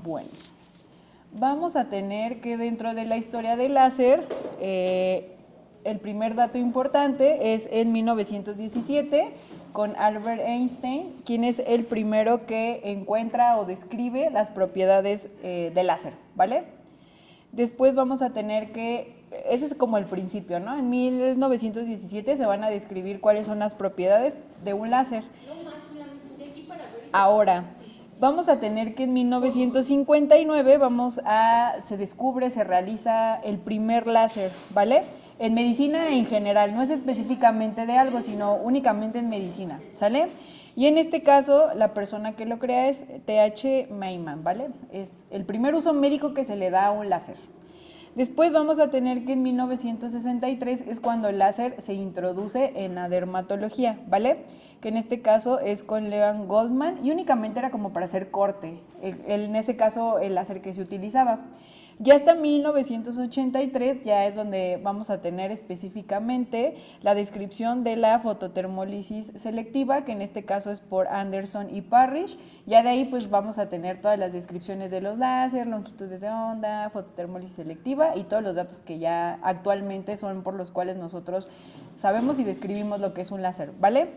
Bueno, vamos a tener que dentro de la historia del láser, el primer dato importante es en 1917 con Albert Einstein, quien es el primero que encuentra o describe las propiedades del láser, ¿vale? Después vamos a tener que, ese es como el principio, ¿no? En 1917 se van a describir cuáles son las propiedades de un láser. No manches, la me senté aquí para ver. Ahora, vamos a tener que en 1959 se realiza el primer láser, ¿vale? En medicina en general, no es específicamente de algo, sino únicamente en medicina, ¿sale? Y en este caso, la persona que lo crea es T.H. Maiman, ¿vale? Es el primer uso médico que se le da a un láser. Después vamos a tener que en 1963 es cuando el láser se introduce en la dermatología, ¿vale? Que en este caso es con Leon Goldman y únicamente era como para hacer corte, en ese caso el láser que se utilizaba. Ya hasta 1983 ya es donde vamos a tener específicamente la descripción de la fototermólisis selectiva, que en este caso es por Anderson y Parrish. Ya de ahí pues vamos a tener todas las descripciones de los láser, longitudes de onda, fototermólisis selectiva y todos los datos que ya actualmente son por los cuales nosotros sabemos y describimos lo que es un láser, ¿vale?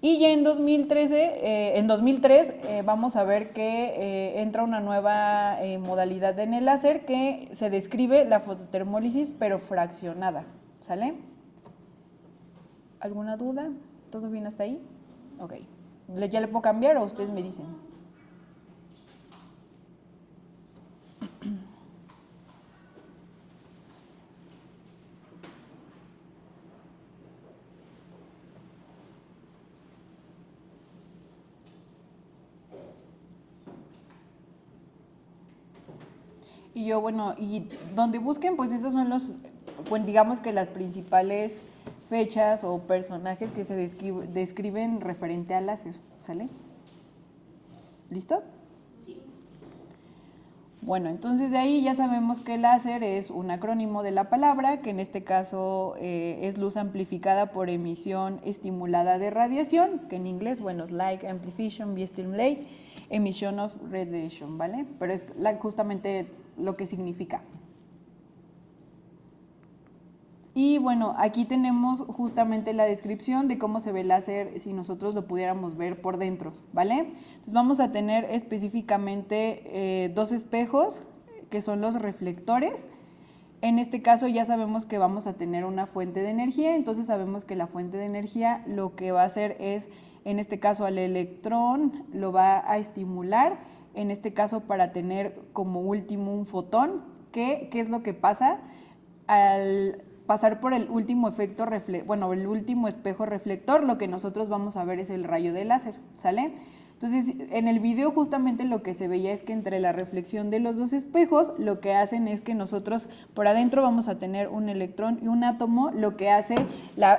Y ya en 2003 vamos a ver que entra una nueva modalidad en el láser que se describe la fototermólisis pero fraccionada, ¿sale? ¿Alguna duda? ¿Todo bien hasta ahí? Ok. ¿Ya le puedo cambiar o ustedes me dicen? Y yo, bueno, y donde busquen, pues esos son los, pues digamos que las principales fechas o personajes que se describen referente al láser, ¿sale? ¿Listo? Sí. Bueno, entonces de ahí ya sabemos que el láser es un acrónimo de la palabra, que en este caso es luz amplificada por emisión estimulada de radiación, que en inglés, bueno, es light amplification via stimulate emission of radiation, ¿vale? Pero es justamente lo que significa. Y bueno, aquí tenemos justamente la descripción de cómo se ve el láser si nosotros lo pudiéramos ver por dentro, ¿vale? Entonces vamos a tener específicamente dos espejos, que son los reflectores. En este caso ya sabemos que vamos a tener una fuente de energía, entonces sabemos que la fuente de energía lo que va a hacer es, en este caso al electrón lo va a estimular, en este caso para tener como último un fotón. ¿Qué es lo que pasa? Al pasar por el último el último espejo reflector, lo que nosotros vamos a ver es el rayo de láser, ¿sale? Entonces, en el video justamente lo que se veía es que entre la reflexión de los dos espejos, lo que hacen es que nosotros por adentro vamos a tener un electrón y un átomo, lo que hace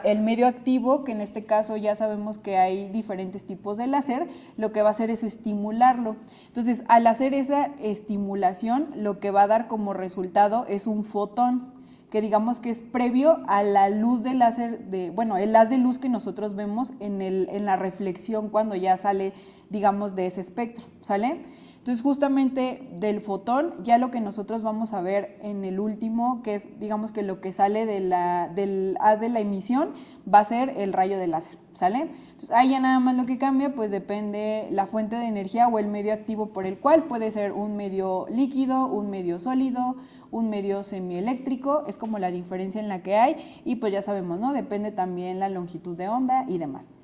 el medio activo, que en este caso ya sabemos que hay diferentes tipos de láser, lo que va a hacer es estimularlo. Entonces, al hacer esa estimulación, lo que va a dar como resultado es un fotón, que digamos que es previo a la luz del láser, el haz de luz que nosotros vemos en la reflexión cuando ya sale, digamos, de ese espectro, ¿sale? Entonces, justamente del fotón, ya lo que nosotros vamos a ver en el último, que es, digamos, que lo que sale del haz de la emisión, va a ser el rayo de láser, ¿sale? Entonces, ahí ya nada más lo que cambia, pues depende la fuente de energía o el medio activo por el cual, puede ser un medio líquido, un medio sólido, un medio semieléctrico, es como la diferencia en la que hay, y pues ya sabemos, ¿no? Depende también la longitud de onda y demás.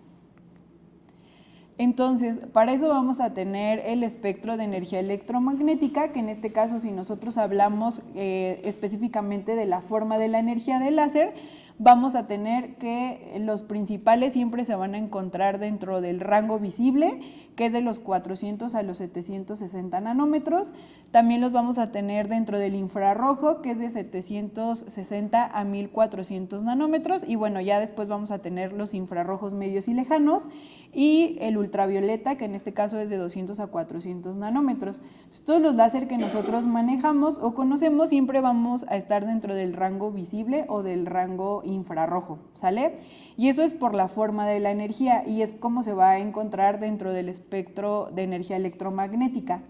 Entonces, para eso vamos a tener el espectro de energía electromagnética, que en este caso, si nosotros hablamos específicamente de la forma de la energía del láser, vamos a tener que los principales siempre se van a encontrar dentro del rango visible, que es de los 400 a los 760 nanómetros. También los vamos a tener dentro del infrarrojo, que es de 760 a 1400 nanómetros. Y bueno, ya después vamos a tener los infrarrojos medios y lejanos y el ultravioleta, que en este caso es de 200 a 400 nanómetros. Entonces, todos los láser que nosotros manejamos o conocemos siempre vamos a estar dentro del rango visible o del rango infrarrojo, ¿sale? Y eso es por la forma de la energía y es como se va a encontrar dentro del espectro de energía electromagnética.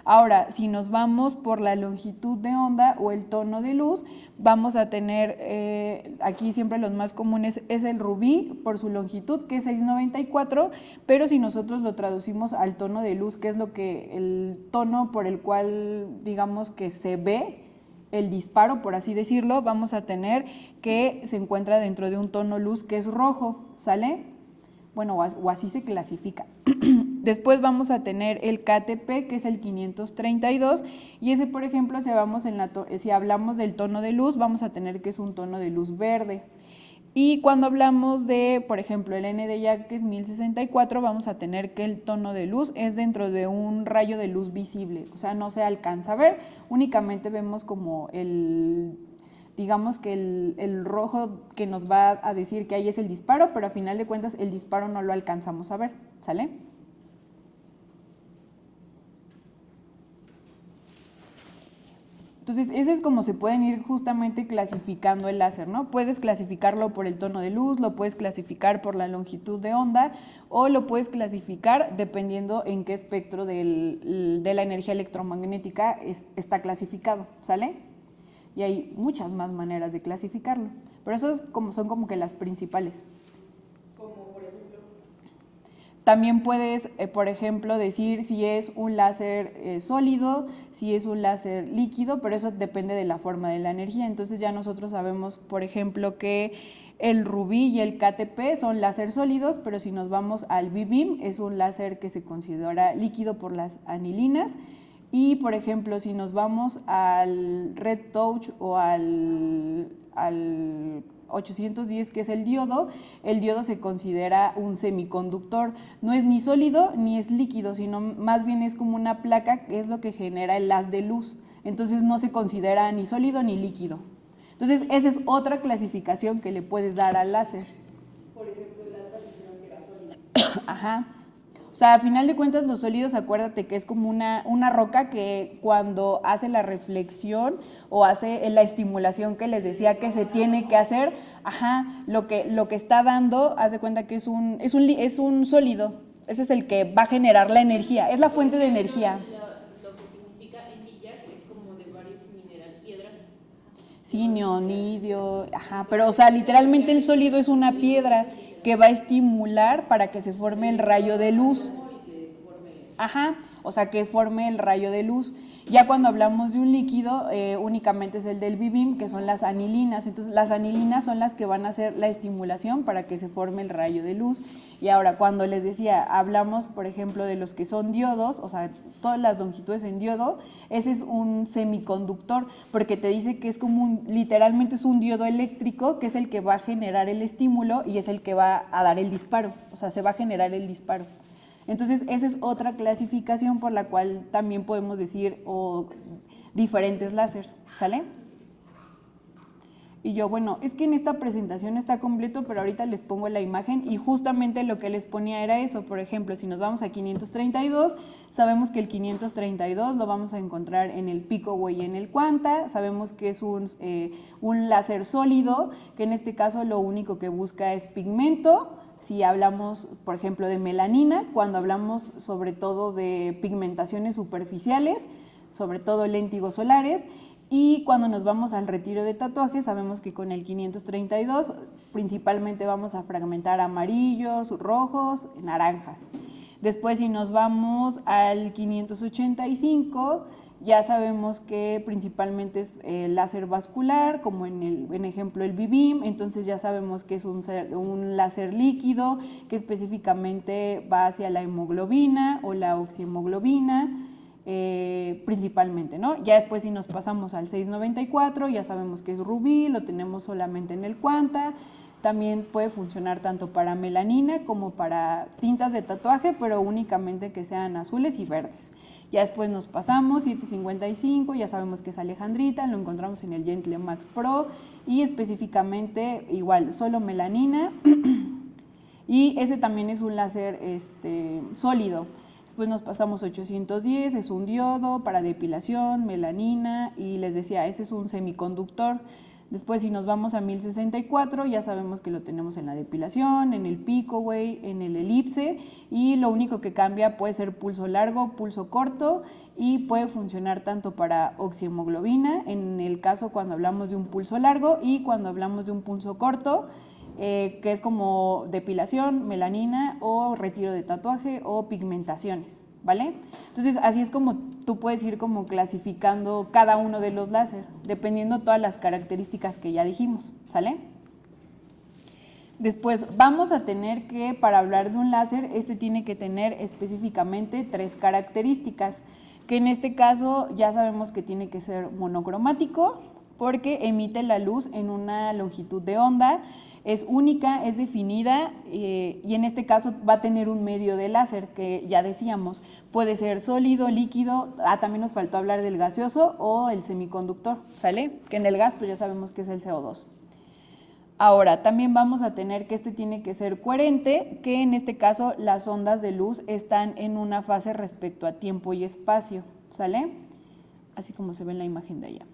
Ahora, si nos vamos por la longitud de onda o el tono de luz, vamos a tener, aquí siempre los más comunes es el rubí por su longitud, que es 694, pero si nosotros lo traducimos al tono de luz, que es el tono por el cual digamos que se ve el disparo, por así decirlo, vamos a tener que se encuentra dentro de un tono luz que es rojo, ¿sale? Bueno, o así se clasifica. Después vamos a tener el KTP, que es el 532, y ese, por ejemplo, si hablamos del tono de luz, vamos a tener que es un tono de luz verde. Y cuando hablamos de, por ejemplo, el ND ya que es 1064, vamos a tener que el tono de luz es dentro de un rayo de luz visible, o sea, no se alcanza a ver, únicamente vemos como digamos que el rojo que nos va a decir que ahí es el disparo, pero a final de cuentas el disparo no lo alcanzamos a ver, ¿sale? Entonces, ese es como se pueden ir justamente clasificando el láser, ¿no? Puedes clasificarlo por el tono de luz, lo puedes clasificar por la longitud de onda o lo puedes clasificar dependiendo en qué espectro de la energía electromagnética está clasificado, ¿sale? Y hay muchas más maneras de clasificarlo, pero esos son como que las principales. También puedes, por ejemplo, decir si es un láser sólido, si es un láser líquido, pero eso depende de la forma de la energía. Entonces ya nosotros sabemos, por ejemplo, que el rubí y el KTP son láser sólidos, pero si nos vamos al B-beam, es un láser que se considera líquido por las anilinas. Y, por ejemplo, si nos vamos al red touch o al 810, que es el diodo se considera un semiconductor. No es ni sólido ni es líquido, sino más bien es como una placa que es lo que genera el haz de luz. Entonces no se considera ni sólido ni líquido. Entonces esa es otra clasificación que le puedes dar al láser. Por ejemplo, el alfa dijeron que era sólido. Ajá. O sea, a final de cuentas los sólidos, acuérdate que es como una roca que cuando hace la reflexión o hace la estimulación que les decía que se tiene que hacer, lo que está dando, haz de cuenta que es un sólido. Ese es el que va a generar la energía, es la fuente de energía. Lo que significa emillac es como de varios piedras. Sí, neonidio, pero o sea, literalmente el sólido es una piedra que va a estimular para que se forme el rayo de luz. O sea, que forme el rayo de luz. Ya cuando hablamos de un líquido, únicamente es el del B-beam, que son las anilinas. Entonces, las anilinas son las que van a hacer la estimulación para que se forme el rayo de luz. Y ahora, cuando les decía, hablamos, por ejemplo, de los que son diodos, o sea, todas las longitudes en diodo, ese es un semiconductor, porque te dice que es como literalmente es un diodo eléctrico, que es el que va a generar el estímulo y es el que va a dar el disparo, o sea, se va a generar el disparo. Entonces, esa es otra clasificación por la cual también podemos decir diferentes láseres, ¿sale? Y yo, bueno, es que en esta presentación está completo, pero ahorita les pongo la imagen y justamente lo que les ponía era eso. Por ejemplo, si nos vamos a 532, sabemos que el 532 lo vamos a encontrar en el Picoway y en el Quanta. Sabemos que es un láser sólido, que en este caso lo único que busca es pigmento. Si hablamos, por ejemplo, de melanina, cuando hablamos sobre todo de pigmentaciones superficiales, sobre todo léntigos solares, y cuando nos vamos al retiro de tatuajes, sabemos que con el 532 principalmente vamos a fragmentar amarillos, rojos, naranjas. Después, si nos vamos al 585, ya sabemos que principalmente es láser vascular, como en ejemplo el B-beam, entonces ya sabemos que es un láser líquido que específicamente va hacia la hemoglobina o la oxihemoglobina, principalmente, ¿no? Ya después si nos pasamos al 694, ya sabemos que es rubí, lo tenemos solamente en el Quanta. También puede funcionar tanto para melanina como para tintas de tatuaje, pero únicamente que sean azules y verdes. Ya después nos pasamos, 755, ya sabemos que es alejandrita, lo encontramos en el Gentle Max Pro y específicamente igual, solo melanina y ese también es un láser sólido. Después nos pasamos 810, es un diodo para depilación, melanina y les decía, ese es un semiconductor. Después, si nos vamos a 1064, ya sabemos que lo tenemos en la depilación, en el pico, güey, en el elipse, y lo único que cambia puede ser pulso largo, pulso corto, y puede funcionar tanto para oxihemoglobina, en el caso cuando hablamos de un pulso largo, y cuando hablamos de un pulso corto, que es como depilación, melanina, o retiro de tatuaje, o pigmentaciones, ¿vale? Entonces, así es como tú puedes ir como clasificando cada uno de los láser, dependiendo todas las características que ya dijimos, ¿sale? Después vamos a tener que, para hablar de un láser, este tiene que tener específicamente 3 características, que en este caso ya sabemos que tiene que ser monocromático, porque emite la luz en una longitud de onda, es única, es definida y en este caso va a tener un medio de láser que ya decíamos, puede ser sólido, líquido, también nos faltó hablar del gaseoso o el semiconductor, ¿sale? Que en el gas pues ya sabemos que es el CO2. Ahora, también vamos a tener que este tiene que ser coherente, que en este caso las ondas de luz están en una fase respecto a tiempo y espacio, ¿sale? Así como se ve en la imagen de allá.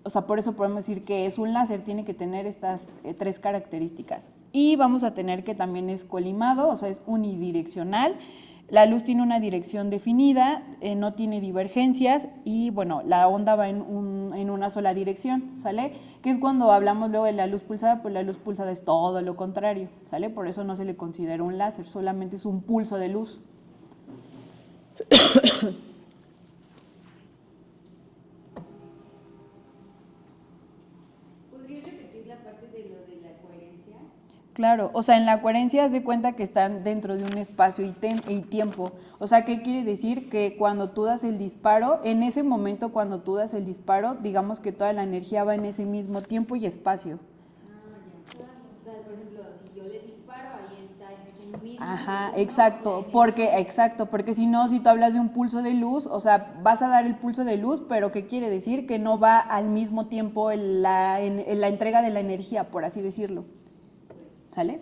O sea, por eso podemos decir que es un láser, tiene que tener estas 3 características. Y vamos a tener que también es colimado, o sea, es unidireccional. La luz tiene una dirección definida, no tiene divergencias y, bueno, la onda va en una sola dirección, ¿sale? Que es cuando hablamos luego de la luz pulsada, pues la luz pulsada es todo lo contrario, ¿sale? Por eso no se le considera un láser, solamente es un pulso de luz. Claro, o sea, en la coherencia haz de cuenta que están dentro de un espacio y tiempo. O sea, ¿qué quiere decir? Que cuando tú das el disparo, en ese momento cuando tú das el disparo, digamos que toda la energía va en ese mismo tiempo y espacio. Ya, claro. O sea, por ejemplo, si yo le disparo, ahí está en ese mismo. Ajá, exacto, porque si no, si tú hablas de un pulso de luz, o sea, vas a dar el pulso de luz, pero ¿qué quiere decir? Que no va al mismo tiempo en la entrega de la energía, por así decirlo. ¿Sale?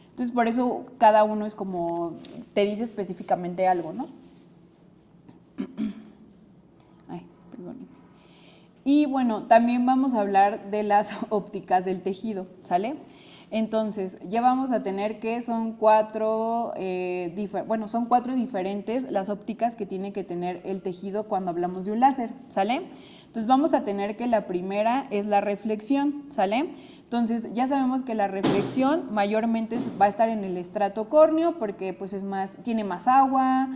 Entonces, por eso cada uno es como, te dice específicamente algo, ¿no? Ay, perdónenme. Y bueno, también vamos a hablar de las ópticas del tejido, ¿sale? Entonces, ya vamos a tener que son 4 diferentes las ópticas que tiene que tener el tejido cuando hablamos de un láser, ¿sale? Entonces, vamos a tener que la primera es la reflexión, ¿sale? Entonces, ya sabemos que la reflexión mayormente va a estar en el estrato córneo porque pues tiene más agua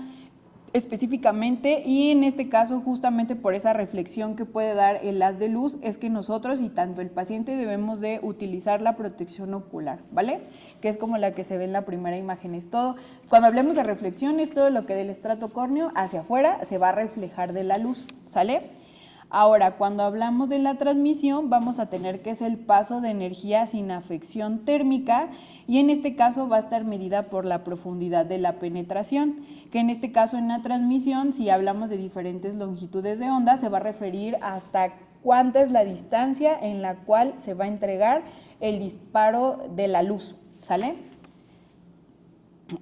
específicamente, y en este caso justamente por esa reflexión que puede dar el haz de luz es que nosotros y tanto el paciente debemos de utilizar la protección ocular, ¿vale? Que es como la que se ve en la primera imagen, es todo. Cuando hablemos de reflexión es todo lo que del estrato córneo hacia afuera se va a reflejar de la luz, ¿sale? Ahora, cuando hablamos de la transmisión, vamos a tener que es el paso de energía sin afección térmica, y en este caso va a estar medida por la profundidad de la penetración, que en este caso en la transmisión, si hablamos de diferentes longitudes de onda, se va a referir hasta cuánta es la distancia en la cual se va a entregar el disparo de la luz, ¿sale?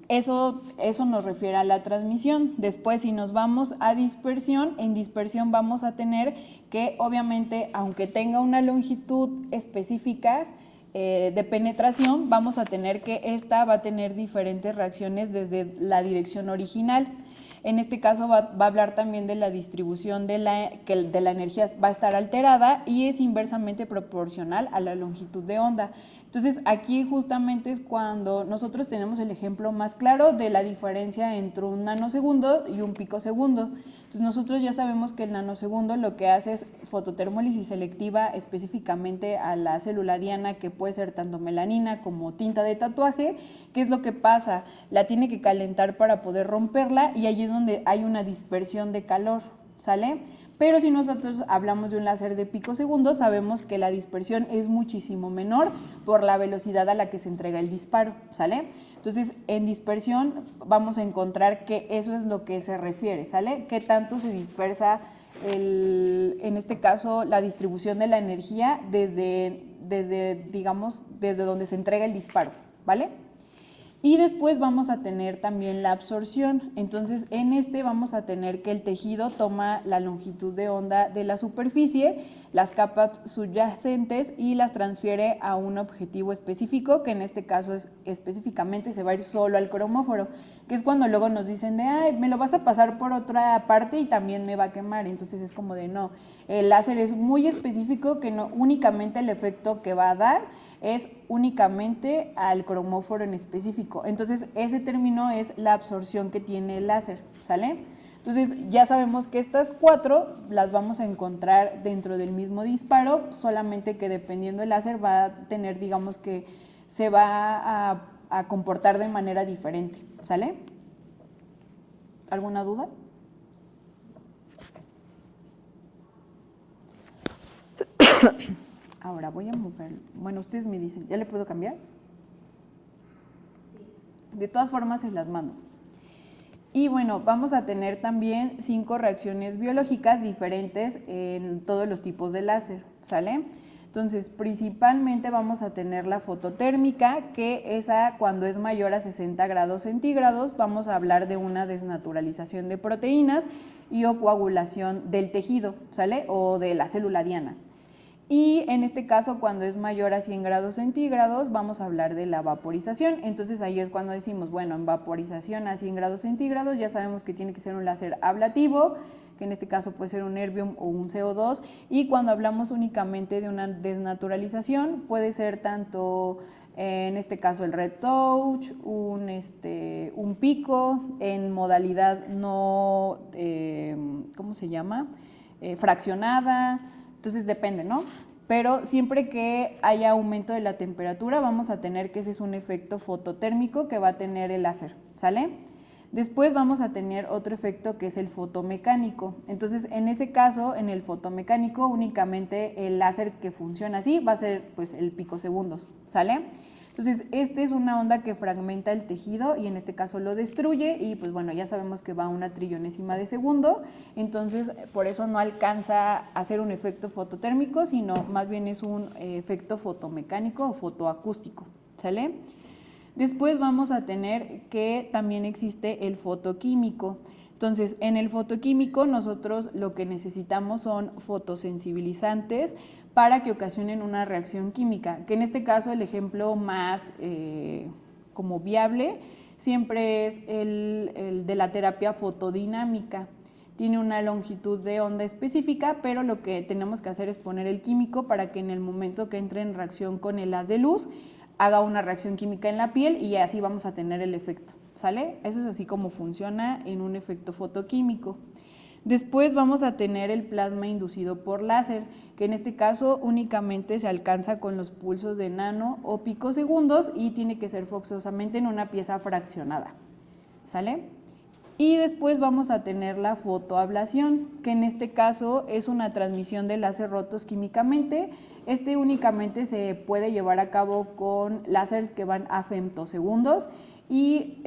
Eso nos refiere a la transmisión. Después, si nos vamos a dispersión, en dispersión vamos a tener que, obviamente, aunque tenga una longitud específica de penetración, vamos a tener que esta va a tener diferentes reacciones desde la dirección original. En este caso va a hablar también de la distribución de la energía, va a estar alterada y es inversamente proporcional a la longitud de onda. Entonces, aquí justamente es cuando nosotros tenemos el ejemplo más claro de la diferencia entre un nanosegundo y un picosegundo. Entonces, nosotros ya sabemos que el nanosegundo lo que hace es fototermólisis selectiva específicamente a la célula diana, que puede ser tanto melanina como tinta de tatuaje. ¿Qué es lo que pasa? La tiene que calentar para poder romperla y ahí es donde hay una dispersión de calor, ¿sale? Pero si nosotros hablamos de un láser de picosegundos, sabemos que la dispersión es muchísimo menor por la velocidad a la que se entrega el disparo, ¿sale? Entonces, en dispersión vamos a encontrar que eso es lo que se refiere, ¿sale? ¿Qué tanto se dispersa, en este caso, la distribución de la energía desde donde se entrega el disparo, ¿vale? Y después vamos a tener también la absorción. Entonces, en vamos a tener que el tejido toma la longitud de onda de la superficie, las capas subyacentes y las transfiere a un objetivo específico, que en este caso es específicamente se va a ir solo al cromóforo, que es cuando luego nos dicen de, ay, me lo vas a pasar por otra parte y también me va a quemar. Entonces es como de no, el láser es muy específico, que no únicamente el efecto que va a dar es únicamente al cromóforo en específico. Entonces ese término es la absorción que tiene el láser, ¿sale? Entonces ya sabemos que estas 4 las vamos a encontrar dentro del mismo disparo, solamente que dependiendo del láser va a tener, digamos que se va a comportar de manera diferente, ¿sale? ¿Alguna duda? Ahora voy a mover, bueno, ustedes me dicen, ¿ya le puedo cambiar? Sí. De todas formas se las mando. Y bueno, vamos a tener también 5 reacciones biológicas diferentes en todos los tipos de láser, ¿sale? Entonces, principalmente vamos a tener la fototérmica, que esa cuando es mayor a 60 grados centígrados vamos a hablar de una desnaturalización de proteínas y o coagulación del tejido, ¿sale? O de la célula diana. Y en este caso, cuando es mayor a 100 grados centígrados, vamos a hablar de la vaporización. Entonces ahí es cuando decimos, bueno, en vaporización a 100 grados centígrados ya sabemos que tiene que ser un láser ablativo, que en este caso puede ser un erbium o un CO2. Y cuando hablamos únicamente de una desnaturalización, puede ser tanto, en este caso, el red touch, un pico, en modalidad no, ¿cómo se llama? Fraccionada. Entonces depende, ¿no? Pero siempre que haya aumento de la temperatura vamos a tener que ese es un efecto fototérmico que va a tener el láser, ¿sale? Después vamos a tener otro efecto que es el fotomecánico. Entonces en ese caso, en el fotomecánico únicamente el láser que funciona así va a ser pues el picosegundos, ¿sale? Entonces, esta es una onda que fragmenta el tejido y en este caso lo destruye y pues bueno, ya sabemos que va a una trillonésima de segundo, entonces por eso no alcanza a hacer un efecto fototérmico, sino más bien es un efecto fotomecánico o fotoacústico, ¿sale? Después vamos a tener que también existe el fotoquímico. Entonces, en el fotoquímico nosotros lo que necesitamos son fotosensibilizantes para que ocasionen una reacción química, que en este caso el ejemplo más como viable siempre es el de la terapia fotodinámica. Tiene una longitud de onda específica, pero lo que tenemos que hacer es poner el químico para que en el momento que entre en reacción con el haz de luz haga una reacción química en la piel y así vamos a tener el efecto, ¿sale? Eso es así como funciona en un efecto fotoquímico. Después vamos a tener el plasma inducido por láser, que en este caso únicamente se alcanza con los pulsos de nano o picosegundos y tiene que ser forzosamente en una pieza fraccionada, ¿sale? Y después vamos a tener la fotoablación, que en este caso es una transmisión de láser rotos químicamente. Este únicamente se puede llevar a cabo con láseres que van a femtosegundos y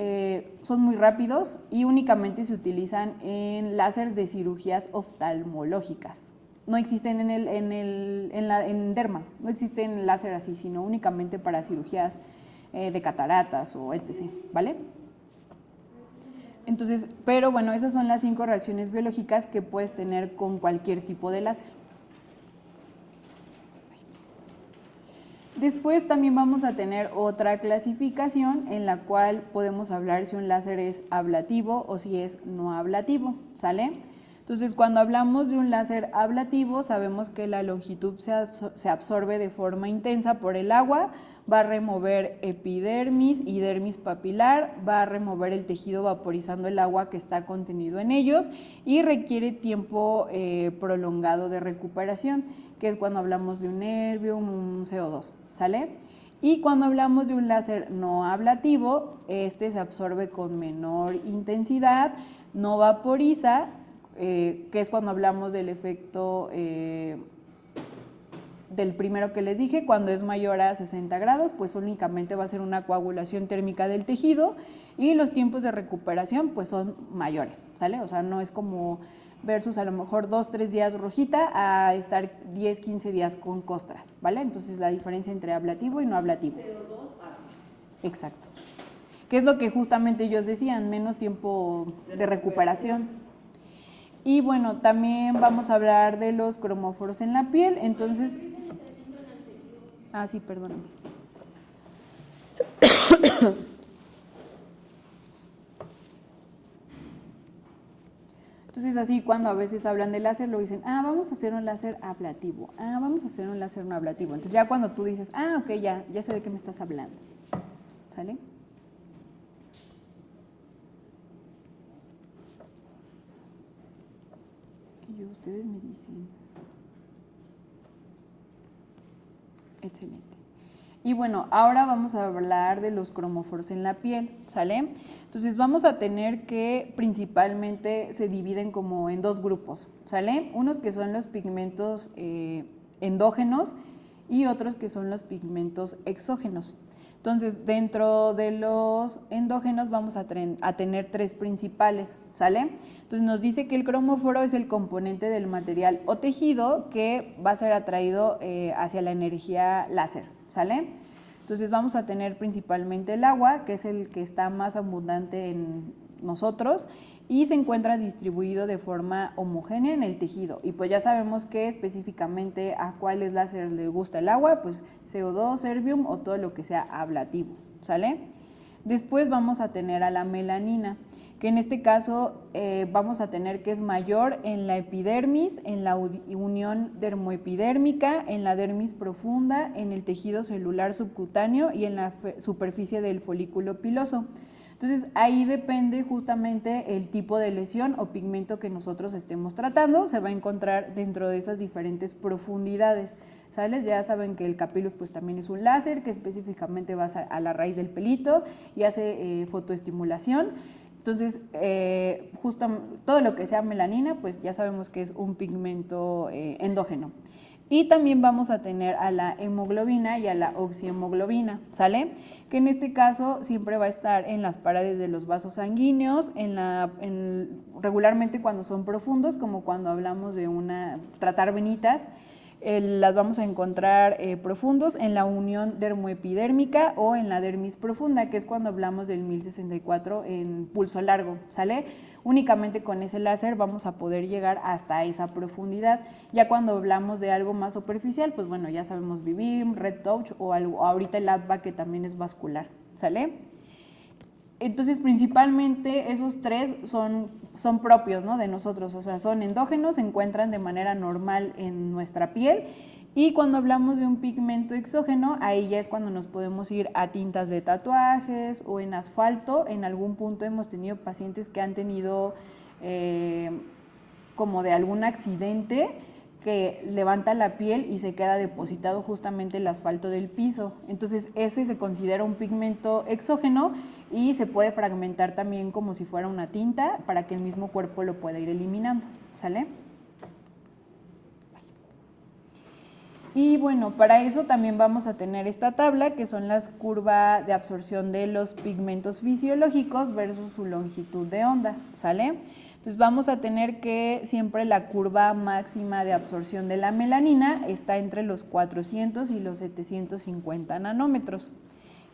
son muy rápidos y únicamente se utilizan en láseres de cirugías oftalmológicas. No existen en derma, no existen láser así, sino únicamente para cirugías de cataratas o etc., ¿vale? Entonces, pero bueno, esas son las 5 reacciones biológicas que puedes tener con cualquier tipo de láser. Después también vamos a tener otra clasificación en la cual podemos hablar si un láser es ablativo o si es no ablativo, ¿sale? Entonces, cuando hablamos de un láser ablativo, sabemos que la longitud se absorbe de forma intensa por el agua, va a remover epidermis y dermis papilar, va a remover el tejido vaporizando el agua que está contenido en ellos y requiere tiempo prolongado de recuperación, que es cuando hablamos de un erbium, un CO2, ¿sale? Y cuando hablamos de un láser no ablativo, este se absorbe con menor intensidad, no vaporiza, que es cuando hablamos del efecto del primero que les dije, cuando es mayor a 60 grados, pues únicamente va a ser una coagulación térmica del tejido y los tiempos de recuperación pues son mayores, ¿sale? O sea, no es como versus a lo mejor 2-3 días rojita a estar 10-15 días con costras, ¿vale? Entonces la diferencia entre ablativo y no ablativo. Exacto. ¿Qué es lo que justamente ellos decían? Menos tiempo de recuperación. Y bueno, también vamos a hablar de los cromóforos en la piel, entonces... Ah, sí, perdóname. Entonces así cuando a veces hablan de láser lo dicen, ah, vamos a hacer un láser ablativo, ah, vamos a hacer un láser no ablativo. Entonces ya cuando tú dices, ah, ok, ya sé de qué me estás hablando, ¿sale? Y ustedes me dicen, excelente. Y bueno, ahora vamos a hablar de los cromóforos en la piel, ¿sale? Entonces vamos a tener que principalmente se dividen como en dos grupos, ¿sale? Unos que son los pigmentos endógenos y otros que son los pigmentos exógenos. Entonces, dentro de los endógenos vamos a tener tres principales, ¿sale? Entonces nos dice que el cromóforo es el componente del material o tejido que va a ser atraído hacia la energía láser, ¿sale? Entonces vamos a tener principalmente el agua, que es el que está más abundante en nosotros y se encuentra distribuido de forma homogénea en el tejido. Y pues ya sabemos que específicamente a cuáles láser le gusta el agua, pues CO2, erbium o todo lo que sea ablativo, ¿sale? Después vamos a tener a la melanina, que en este caso vamos a tener que es mayor en la epidermis, en la unión dermoepidérmica, en la dermis profunda, en el tejido celular subcutáneo y en la superficie del folículo piloso. Entonces ahí depende justamente el tipo de lesión o pigmento que nosotros estemos tratando, se va a encontrar dentro de esas diferentes profundidades. ¿Sales? Ya saben que el capillus pues también es un láser que específicamente va a la raíz del pelito y hace fotoestimulación. Entonces, justo todo lo que sea melanina, pues ya sabemos que es un pigmento endógeno. Y también vamos a tener a la hemoglobina y a la oxihemoglobina, ¿sale? Que en este caso siempre va a estar en las paredes de los vasos sanguíneos, regularmente cuando son profundos, como cuando hablamos de tratar venitas, las vamos a encontrar profundos en la unión dermoepidérmica o en la dermis profunda, que es cuando hablamos del 1064 en pulso largo, ¿sale? Únicamente con ese láser vamos a poder llegar hasta esa profundidad. Ya cuando hablamos de algo más superficial, pues bueno, ya sabemos Vivim, Red Touch o ahorita el ADVA que también es vascular, ¿sale? Entonces, principalmente esos tres son propios, ¿no?, de nosotros, o sea, son endógenos, se encuentran de manera normal en nuestra piel y cuando hablamos de un pigmento exógeno, ahí ya es cuando nos podemos ir a tintas de tatuajes o en asfalto. En algún punto hemos tenido pacientes que han tenido como de algún accidente que levanta la piel y se queda depositado justamente el asfalto del piso. Entonces ese se considera un pigmento exógeno y se puede fragmentar también como si fuera una tinta para que el mismo cuerpo lo pueda ir eliminando, ¿sale? Y bueno, para eso también vamos a tener esta tabla que son las curvas de absorción de los pigmentos fisiológicos versus su longitud de onda, ¿sale? Entonces vamos a tener que siempre la curva máxima de absorción de la melanina está entre los 400 y los 750 nanómetros,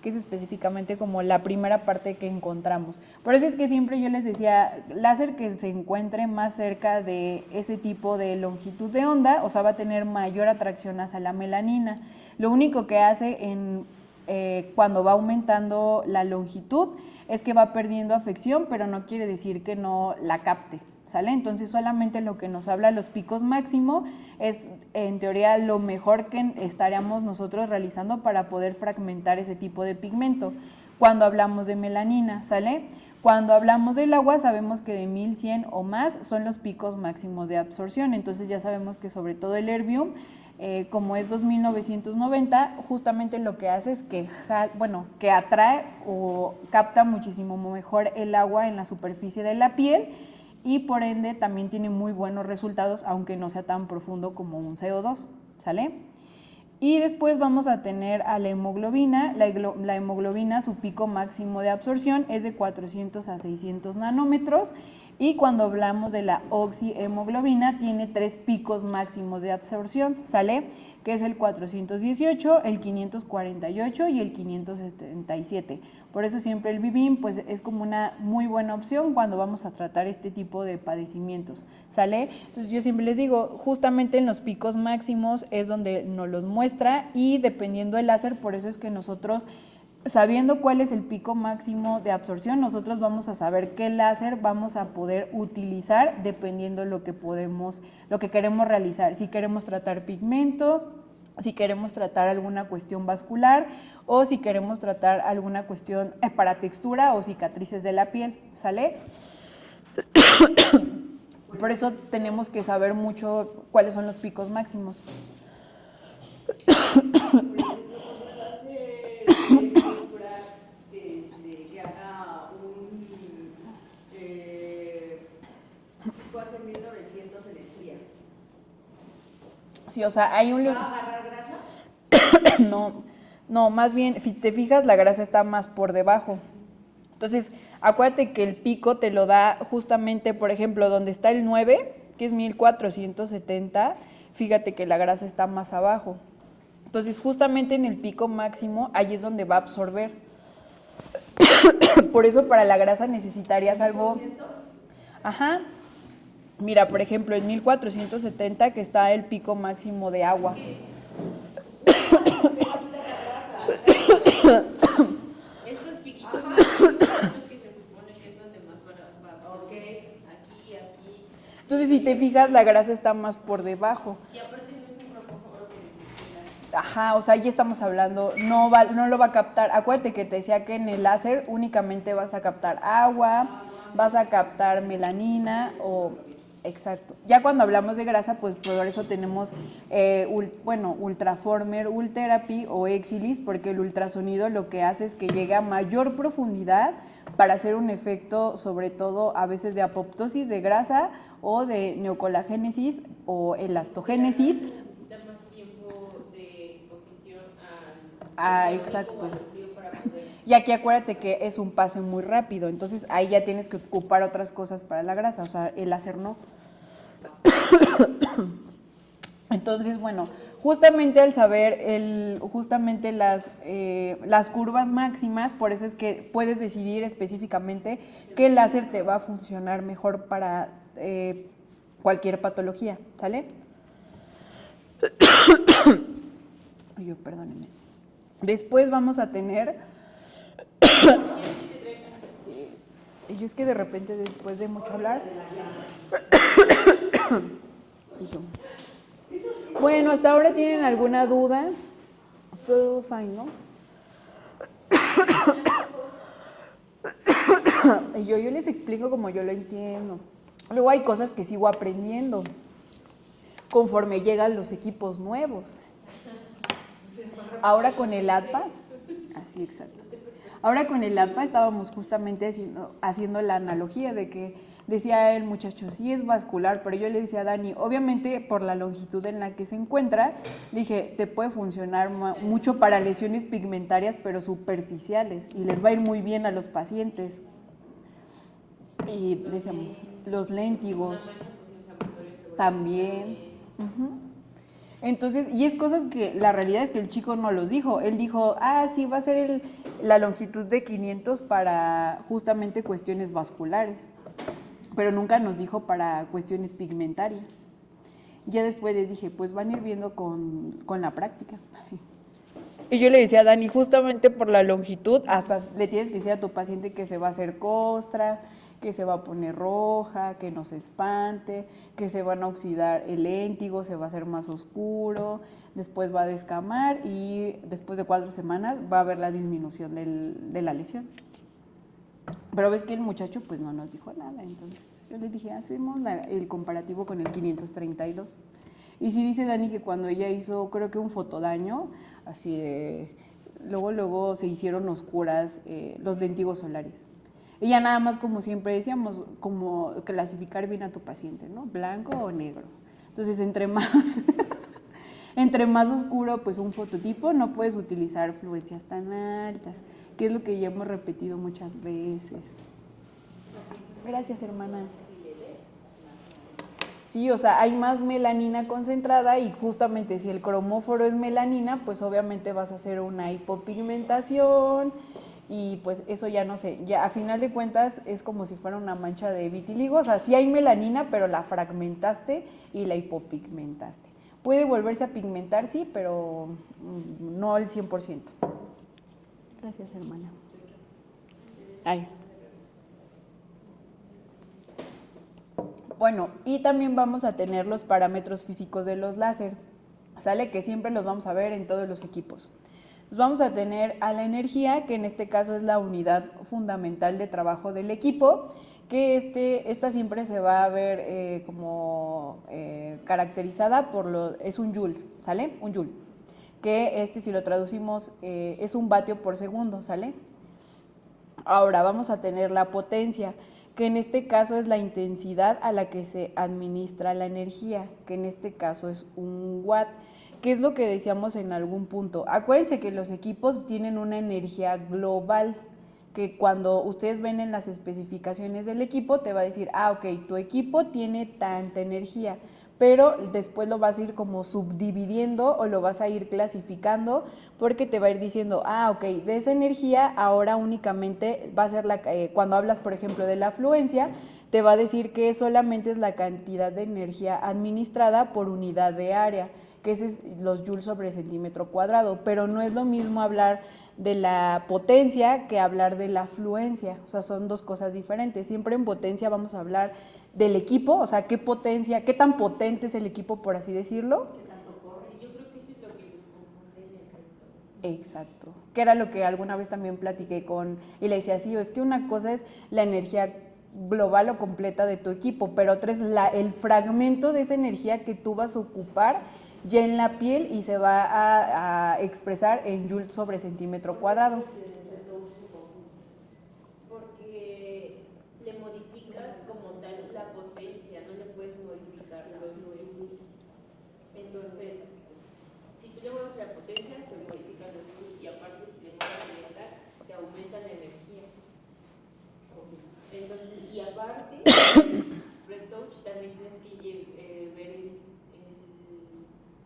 que es específicamente como la primera parte que encontramos. Por eso es que siempre yo les decía, láser que se encuentre más cerca de ese tipo de longitud de onda, o sea, va a tener mayor atracción hacia la melanina. Lo único que hace cuando va aumentando la longitud es que va perdiendo afección, pero no quiere decir que no la capte, ¿sale? Entonces solamente lo que nos habla los picos máximo es en teoría lo mejor que estaríamos nosotros realizando para poder fragmentar ese tipo de pigmento cuando hablamos de melanina, ¿sale? Cuando hablamos del agua sabemos que de 1100 o más son los picos máximos de absorción, entonces ya sabemos que sobre todo el erbium, como es 2990, justamente lo que hace es que atrae o capta muchísimo mejor el agua en la superficie de la piel y por ende también tiene muy buenos resultados, aunque no sea tan profundo como un CO2, ¿sale? Y después vamos a tener a la hemoglobina. La hemoglobina, su pico máximo de absorción es de 400 a 600 nanómetros Y cuando hablamos de la oxihemoglobina, tiene 3 picos máximos de absorción, ¿sale? Que es el 418, el 548 y el 577. Por eso siempre el Vivim pues, es como una muy buena opción cuando vamos a tratar este tipo de padecimientos, ¿sale? Entonces yo siempre les digo, justamente en los picos máximos es donde nos los muestra y dependiendo del láser, por eso es que nosotros, sabiendo cuál es el pico máximo de absorción, nosotros vamos a saber qué láser vamos a poder utilizar dependiendo lo que queremos realizar. Si queremos tratar pigmento, si queremos tratar alguna cuestión vascular o si queremos tratar alguna cuestión para textura o cicatrices de la piel, ¿sale? Por eso tenemos que saber mucho cuáles son los picos máximos. Que haga un pico hace 1900 en estrías. Sí, o sea, hay un... ¿Va a agarrar grasa? No, más bien, si te fijas, la grasa está más por debajo. Entonces, acuérdate que el pico te lo da justamente, por ejemplo, donde está el 9, que es 1470, fíjate que la grasa está más abajo. Entonces, justamente en el pico máximo, ahí es donde va a absorber. Por eso para la grasa necesitarías algo... Ajá. Mira, por ejemplo, en 1470 que está el pico máximo de agua. Estos piquitos máximos son los que se supone que es donde más va. Ok, aquí, aquí. Entonces, si te fijas, la grasa está más por debajo. Y aparte no es un propósito que Ajá, o sea, ya estamos hablando, no lo va a captar. Acuérdate que te decía que en el láser únicamente vas a captar agua, vas a captar melanina o... Exacto. Ya cuando hablamos de grasa, pues por eso tenemos, Ultraformer, Ultherapy o Exilis, porque el ultrasonido lo que hace es que llegue a mayor profundidad para hacer un efecto, sobre todo a veces de apoptosis de grasa o de neocolagénesis o elastogénesis. necesita más tiempo de exposición Exacto. o al frío para poder... Y aquí acuérdate que es un pase muy rápido, entonces ahí ya tienes que ocupar otras cosas para la grasa, o sea, el láser no. Entonces, bueno, justamente al saber justamente las curvas máximas, por eso es que puedes decidir específicamente qué láser te va a funcionar mejor para cualquier patología, ¿sale? Perdónenme. Después vamos a tener... Yo es que de repente después de mucho hablar... Bueno, hasta ahora tienen alguna duda. Todo fine, ¿no? Y yo les explico como yo lo entiendo. Luego hay cosas que sigo aprendiendo conforme llegan los equipos nuevos. Ahora con el ADPA, así exacto. Ahora con el ADPA estábamos justamente haciendo la analogía de que decía el muchacho, sí es vascular, pero yo le decía a Dani, obviamente por la longitud en la que se encuentra, dije, te puede funcionar mucho para lesiones pigmentarias, pero superficiales, y les va a ir muy bien a los pacientes. Y le decíamos, los léntigos también. Entonces, y es cosas que la realidad es que el chico no los dijo. Él dijo, sí, va a ser la longitud de 500 para justamente cuestiones vasculares. Pero nunca nos dijo para cuestiones pigmentarias. Ya después les dije, pues van a ir viendo con la práctica. Y yo le decía a Dani, justamente por la longitud, hasta le tienes que decir a tu paciente que se va a hacer costra, que se va a poner roja, que no se espante, que se van a oxidar el léntigo, se va a hacer más oscuro, después va a descamar y después de 4 semanas va a haber la disminución de la lesión. Pero ves que el muchacho pues no nos dijo nada, entonces yo le dije, hacemos el comparativo con el 532. Y sí dice Dani que cuando ella hizo, creo que un fotodaño, así de, luego se hicieron oscuras los léntigos solares. Ella nada más, como siempre decíamos, como clasificar bien a tu paciente, ¿no? Blanco o negro. Entonces, entre más oscuro, pues un fototipo, no puedes utilizar fluencias tan altas, que es lo que ya hemos repetido muchas veces. Gracias, hermana. Sí, o sea, hay más melanina concentrada y justamente si el cromóforo es melanina, pues obviamente vas a hacer una hipopigmentación y pues eso ya no sé, ya a final de cuentas es como si fuera una mancha de vitiligo, o sea, sí hay melanina, pero la fragmentaste y la hipopigmentaste. Puede volverse a pigmentar, sí, pero no al 100%. Gracias, hermana. Ay. Bueno, y también vamos a tener los parámetros físicos de los láser, ¿sale? Que siempre los vamos a ver en todos los equipos. Pues vamos a tener a la energía, que en este caso es la unidad fundamental de trabajo del equipo, que esta siempre se va a ver como caracterizada por es un joules, ¿sale? Un joule, que si lo traducimos es un vatio por segundo, ¿sale? Ahora vamos a tener la potencia, que en este caso es la intensidad a la que se administra la energía, que en este caso es un watt, que es lo que decíamos en algún punto. Acuérdense que los equipos tienen una energía global, que cuando ustedes ven en las especificaciones del equipo te va a decir, ok, tu equipo tiene tanta energía, pero después lo vas a ir como subdividiendo o lo vas a ir clasificando porque te va a ir diciendo, ok, de esa energía ahora únicamente va a ser cuando hablas, por ejemplo, de la afluencia, te va a decir que solamente es la cantidad de energía administrada por unidad de área, que es los joules sobre centímetro cuadrado, pero no es lo mismo hablar de la potencia que hablar de la afluencia, o sea, son dos cosas diferentes. Siempre en potencia vamos a hablar del equipo, o sea, qué potencia, qué tan potente es el equipo, por así decirlo. ¿Qué tanto corre? Yo creo que eso es lo que les confunde en el recto. Exacto, que era lo que alguna vez también platiqué y le decía, sí, es que una cosa es la energía global o completa de tu equipo, pero otra es el fragmento de esa energía que tú vas a ocupar ya en la piel y se va a expresar en joules sobre centímetro cuadrado. Porque le modificas como tal la potencia, no le puedes modificar los joules. Entonces, si tú le mueves la potencia, se modifican los joules y aparte si le mueves el stack, te aumenta la energía. Entonces, y aparte, retouch también tienes que ver el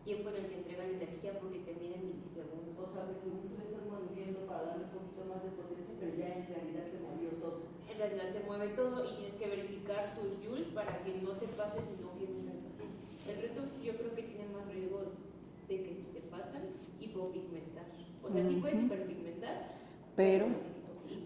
tiempo en el que entrega la energía porque te mide milisegundos. O sea, que según tú le estás moviendo para darle un poquito más de potencia, pero ya en realidad te movió todo. En realidad te mueve todo y tienes que verificar tus joules para que no te pases y no quemes al paciente. El retouch yo creo que tiene más riesgo de que si se pasan, hipopigmentar. O sea, sí puedes hiperpigmentar,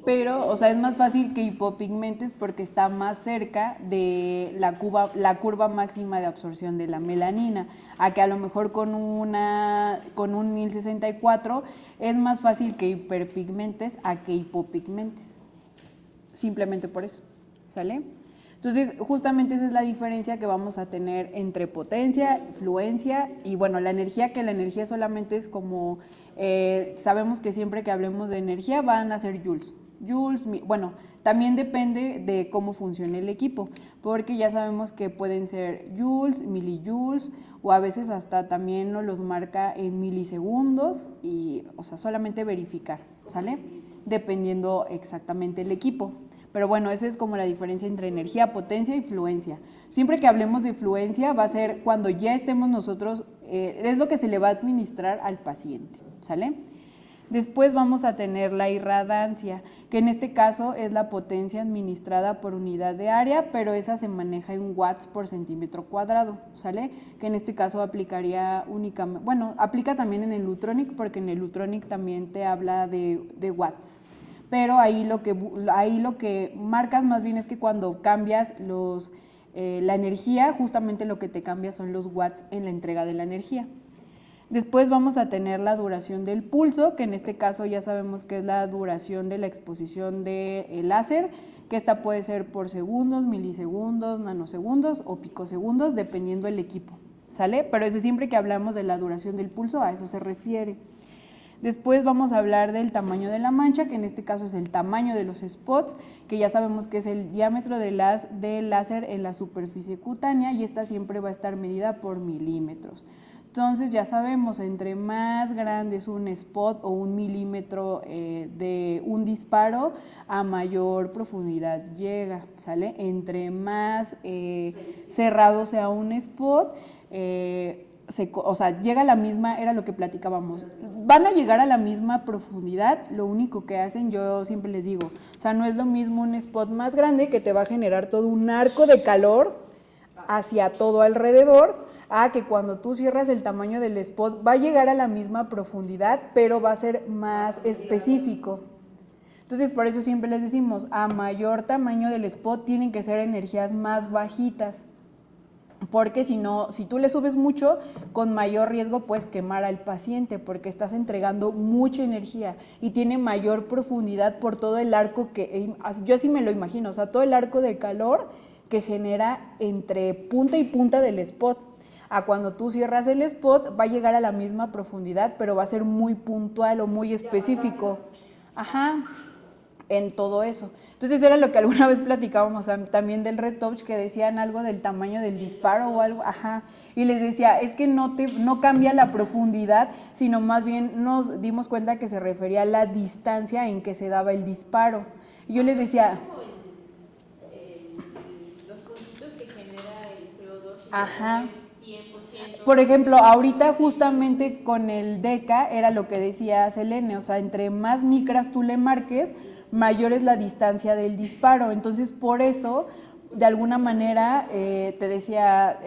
pero, o sea, es más fácil que hipopigmentes porque está más cerca de la curva máxima de absorción de la melanina, a que a lo mejor con un 1064 es más fácil que hiperpigmentes a que hipopigmentes, simplemente por eso, ¿sale? Entonces, justamente esa es la diferencia que vamos a tener entre potencia, fluencia y, bueno, la energía, que la energía solamente es como, sabemos que siempre que hablemos de energía van a ser joules. Bueno, también depende de cómo funcione el equipo, porque ya sabemos que pueden ser joules, milijoules, o a veces hasta también nos los marca en milisegundos, y, o sea, solamente verificar, ¿sale? Dependiendo exactamente el equipo. Pero bueno, esa es como la diferencia entre energía, potencia y fluencia. Siempre que hablemos de fluencia va a ser cuando ya estemos nosotros, es lo que se le va a administrar al paciente, ¿sale? Después vamos a tener la irradancia, que en este caso es la potencia administrada por unidad de área, pero esa se maneja en watts por centímetro cuadrado, ¿sale? Que en este caso aplicaría únicamente, bueno, aplica también en el Lutronic, porque en el Lutronic también te habla de watts. Pero ahí lo que marcas más bien es que cuando cambias la energía, justamente lo que te cambia son los watts en la entrega de la energía. Después vamos a tener la duración del pulso, que en este caso ya sabemos que es la duración de la exposición del láser, que esta puede ser por segundos, milisegundos, nanosegundos o picosegundos, dependiendo del equipo, ¿sale? Pero eso siempre que hablamos de la duración del pulso, a eso se refiere. Después vamos a hablar del tamaño de la mancha, que en este caso es el tamaño de los spots, que ya sabemos que es el diámetro del láser en la superficie cutánea y esta siempre va a estar medida por milímetros. Entonces ya sabemos, entre más grande es un spot o un milímetro de un disparo, a mayor profundidad llega, ¿sale? Entre más cerrado sea un spot, o sea, llega a la misma, era lo que platicábamos, van a llegar a la misma profundidad, lo único que hacen, yo siempre les digo, o sea, no es lo mismo un spot más grande que te va a generar todo un arco de calor hacia todo alrededor, a que cuando tú cierras el tamaño del spot va a llegar a la misma profundidad, pero va a ser más específico. Entonces, por eso siempre les decimos, a mayor tamaño del spot tienen que ser energías más bajitas, porque si no, si tú le subes mucho, con mayor riesgo puedes quemar al paciente, porque estás entregando mucha energía y tiene mayor profundidad por todo el arco que, yo así me lo imagino, o sea, todo el arco de calor que genera entre punta y punta del spot. A cuando tú cierras el spot va a llegar a la misma profundidad, pero va a ser muy puntual o muy específico. Ajá, en todo eso. Entonces era lo que alguna vez platicábamos también del retouch, que decían algo del tamaño del disparo o algo, ajá, y les decía, es que no cambia la profundidad, sino más bien nos dimos cuenta que se refería a la distancia en que se daba el disparo. Y yo les decía, los puntitos que genera el CO2 ajá. es 100%. Por ejemplo, ahorita justamente con el DECA era lo que decía Selene, o sea, entre más micras tú le marques, mayor es la distancia del disparo. Entonces, por eso, de alguna manera, te decía,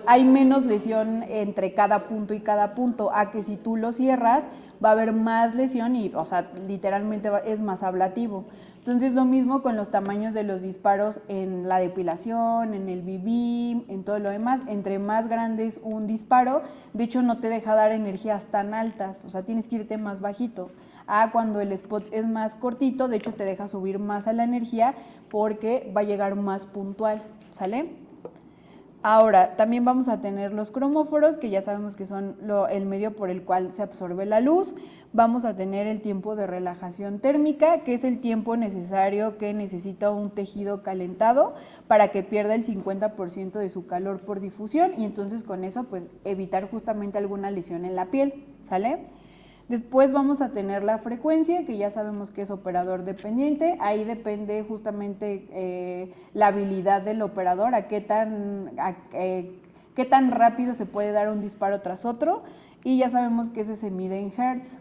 hay menos lesión entre cada punto y cada punto, a que si tú lo cierras, va a haber más lesión y, o sea, literalmente es más ablativo. Entonces, lo mismo con los tamaños de los disparos en la depilación, en el BB, en todo lo demás. Entre más grande es un disparo, de hecho no te deja dar energías tan altas, o sea, tienes que irte más bajito. Cuando el spot es más cortito, de hecho te deja subir más a la energía porque va a llegar más puntual, ¿sale? Ahora, también vamos a tener los cromóforos, que ya sabemos que son el medio por el cual se absorbe la luz. Vamos a tener el tiempo de relajación térmica, que es el tiempo necesario que necesita un tejido calentado para que pierda el 50% de su calor por difusión, y entonces con eso pues evitar justamente alguna lesión en la piel, ¿sale? Después vamos a tener la frecuencia, que ya sabemos que es operador dependiente. Ahí depende justamente la habilidad del operador, a qué tan rápido se puede dar un disparo tras otro. Y ya sabemos que ese se mide en hertz.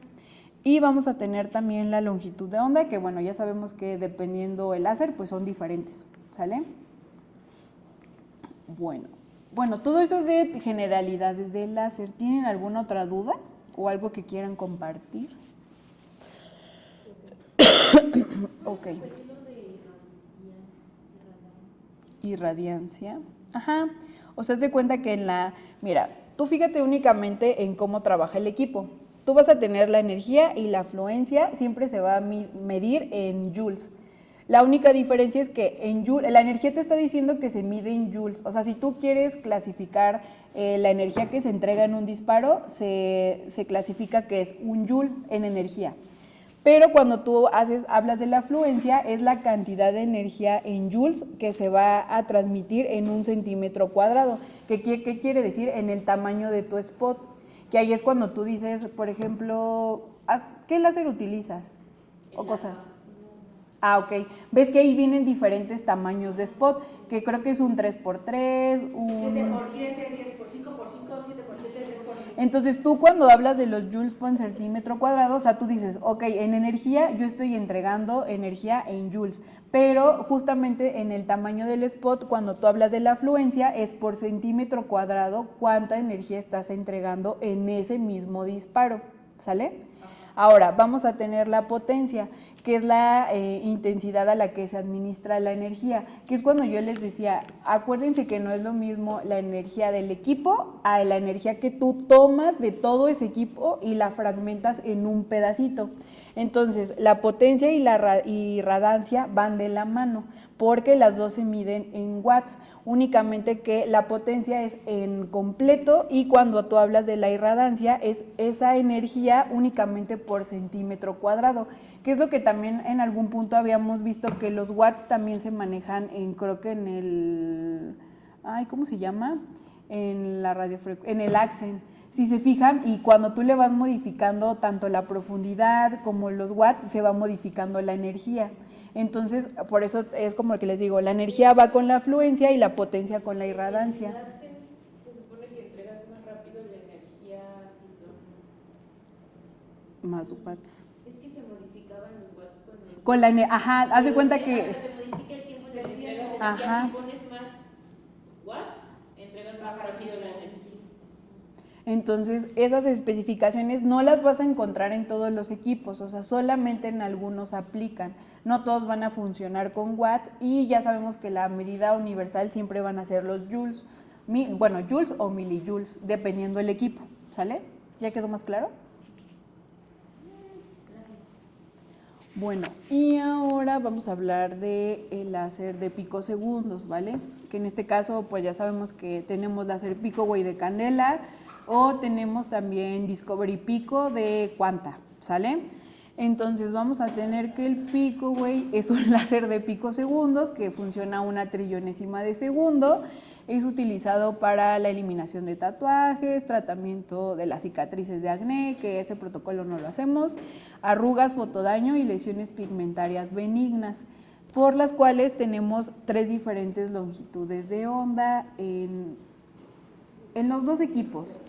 Y vamos a tener también la longitud de onda, que bueno, ya sabemos que dependiendo el láser, pues son diferentes, ¿sale? Bueno, todo eso es de generalidades del láser. ¿Tienen alguna otra duda o algo que quieran compartir? Ok. Irradiancia. Ajá. O sea, se cuenta que mira, tú fíjate únicamente en cómo trabaja el equipo. Tú vas a tener la energía y la afluencia siempre se va a medir en joules. La única diferencia es que en joules, la energía te está diciendo que se mide en joules. O sea, si tú quieres clasificar la energía que se entrega en un disparo, se clasifica que es un joule en energía. Pero cuando tú hablas de la afluencia, es la cantidad de energía en joules que se va a transmitir en un centímetro cuadrado. ¿Qué quiere decir? En el tamaño de tu spot. Que ahí es cuando tú dices, por ejemplo, ¿qué láser utilizas? O cosa. Ok. Ves que ahí vienen diferentes tamaños de spot, que creo que es un 3x3, un 7x7, 10x5x5, 7x7, 3x10. Entonces tú cuando hablas de los joules por centímetro cuadrado, o sea, tú dices, ok, en energía yo estoy entregando energía en joules, pero justamente en el tamaño del spot, cuando tú hablas de la afluencia, es por centímetro cuadrado cuánta energía estás entregando en ese mismo disparo, ¿sale? Ahora, vamos a tener la potencia, que es la intensidad a la que se administra la energía, que es cuando yo les decía, acuérdense que no es lo mismo la energía del equipo a la energía que tú tomas de todo ese equipo y la fragmentas en un pedacito. Entonces, la potencia y la irradancia van de la mano, porque las dos se miden en watts, únicamente que la potencia es en completo y cuando tú hablas de la irradancia es esa energía únicamente por centímetro cuadrado, que es lo que también en algún punto habíamos visto que los watts también se manejan creo que en el, ¿cómo se llama? En la en el accent. Si se fijan, y cuando tú le vas modificando tanto la profundidad como los watts, se va modificando la energía. Entonces, por eso es como que les digo, la energía va con la afluencia y la potencia con la irradancia. Se supone que entregas más rápido la energía si son Más watts. Es que se modificaban los watts con la energía. Ajá, haz de cuenta que... Hasta te modifica el tiempo en el que entregas la Ajá. energía. Si pones más watts, entregas más rápido la energía. Entonces, esas especificaciones no las vas a encontrar en todos los equipos, o sea, solamente en algunos aplican. No todos van a funcionar con watts y ya sabemos que la medida universal siempre van a ser los joules. Bueno, joules o millijoules, dependiendo del equipo, ¿sale? ¿Ya quedó más claro? Bueno, y ahora vamos a hablar del láser de picosegundos, ¿vale? Que en este caso, pues ya sabemos que tenemos láser Picoway de candela, o tenemos también Discovery Pico de Quanta, ¿sale? Entonces vamos a tener que el Picoway es un láser de picosegundos que funciona a 1/300ª de segundo, es utilizado para la eliminación de tatuajes, tratamiento de las cicatrices de acné, que ese protocolo no lo hacemos, arrugas, fotodaño y lesiones pigmentarias benignas, por las cuales tenemos 3 diferentes longitudes de onda en los dos equipos.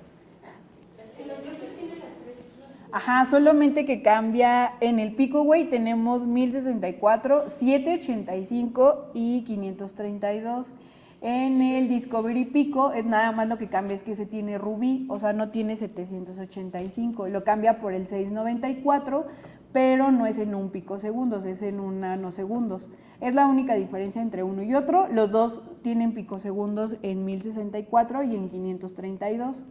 Ajá, solamente que cambia, en el Picoway tenemos 1064, 785 y 532. En el Discovery Pico, nada más lo que cambia es que ese tiene rubí, o sea, no tiene 785, lo cambia por el 694, pero no es en un picosegundos, es en un nanosegundos. Es la única diferencia entre uno y otro, los dos tienen picosegundos en 1064 y en 532.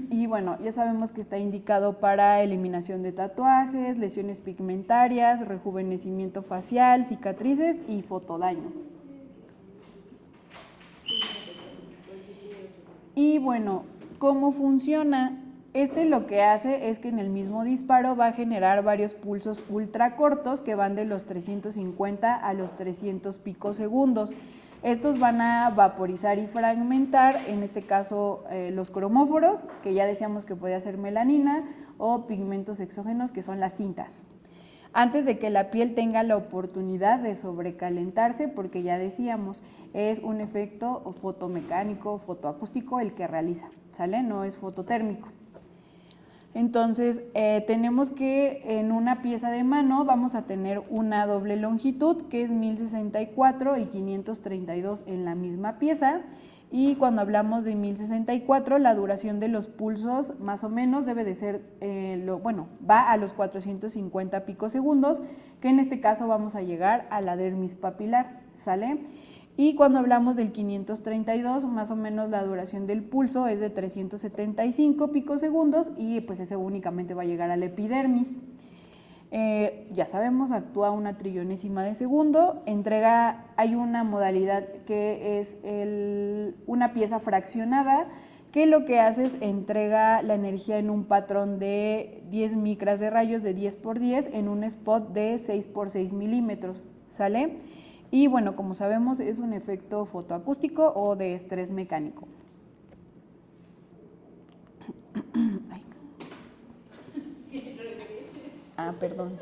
Y bueno, ya sabemos que está indicado para eliminación de tatuajes, lesiones pigmentarias, rejuvenecimiento facial, cicatrices y fotodaño. Y bueno, ¿cómo funciona? Lo que hace es que en el mismo disparo va a generar varios pulsos ultra cortos que van de los 350 a los 300 picosegundos. Estos van a vaporizar y fragmentar, en este caso los cromóforos, que ya decíamos que podía ser melanina, o pigmentos exógenos, que son las tintas. Antes de que la piel tenga la oportunidad de sobrecalentarse, porque ya decíamos, es un efecto fotomecánico, fotoacústico el que realiza, ¿sale? No es fototérmico. Entonces, tenemos que en una pieza de mano vamos a tener una doble longitud, que es 1064 y 532 en la misma pieza. Y cuando hablamos de 1064, la duración de los pulsos más o menos debe de ser, va a los 450 picosegundos, que en este caso vamos a llegar a la dermis papilar, ¿sale? Y cuando hablamos del 532, más o menos la duración del pulso es de 375 picosegundos y pues ese únicamente va a llegar a la epidermis. Ya sabemos, actúa a 1/300ª de segundo, hay una modalidad que es una pieza fraccionada, que lo que hace es entrega la energía en un patrón de 10 micras de rayos de 10 por 10 en un spot de 6 por 6 milímetros, ¿sale? Y bueno, como sabemos, es un efecto fotoacústico o de estrés mecánico. Ay. Ah, perdón.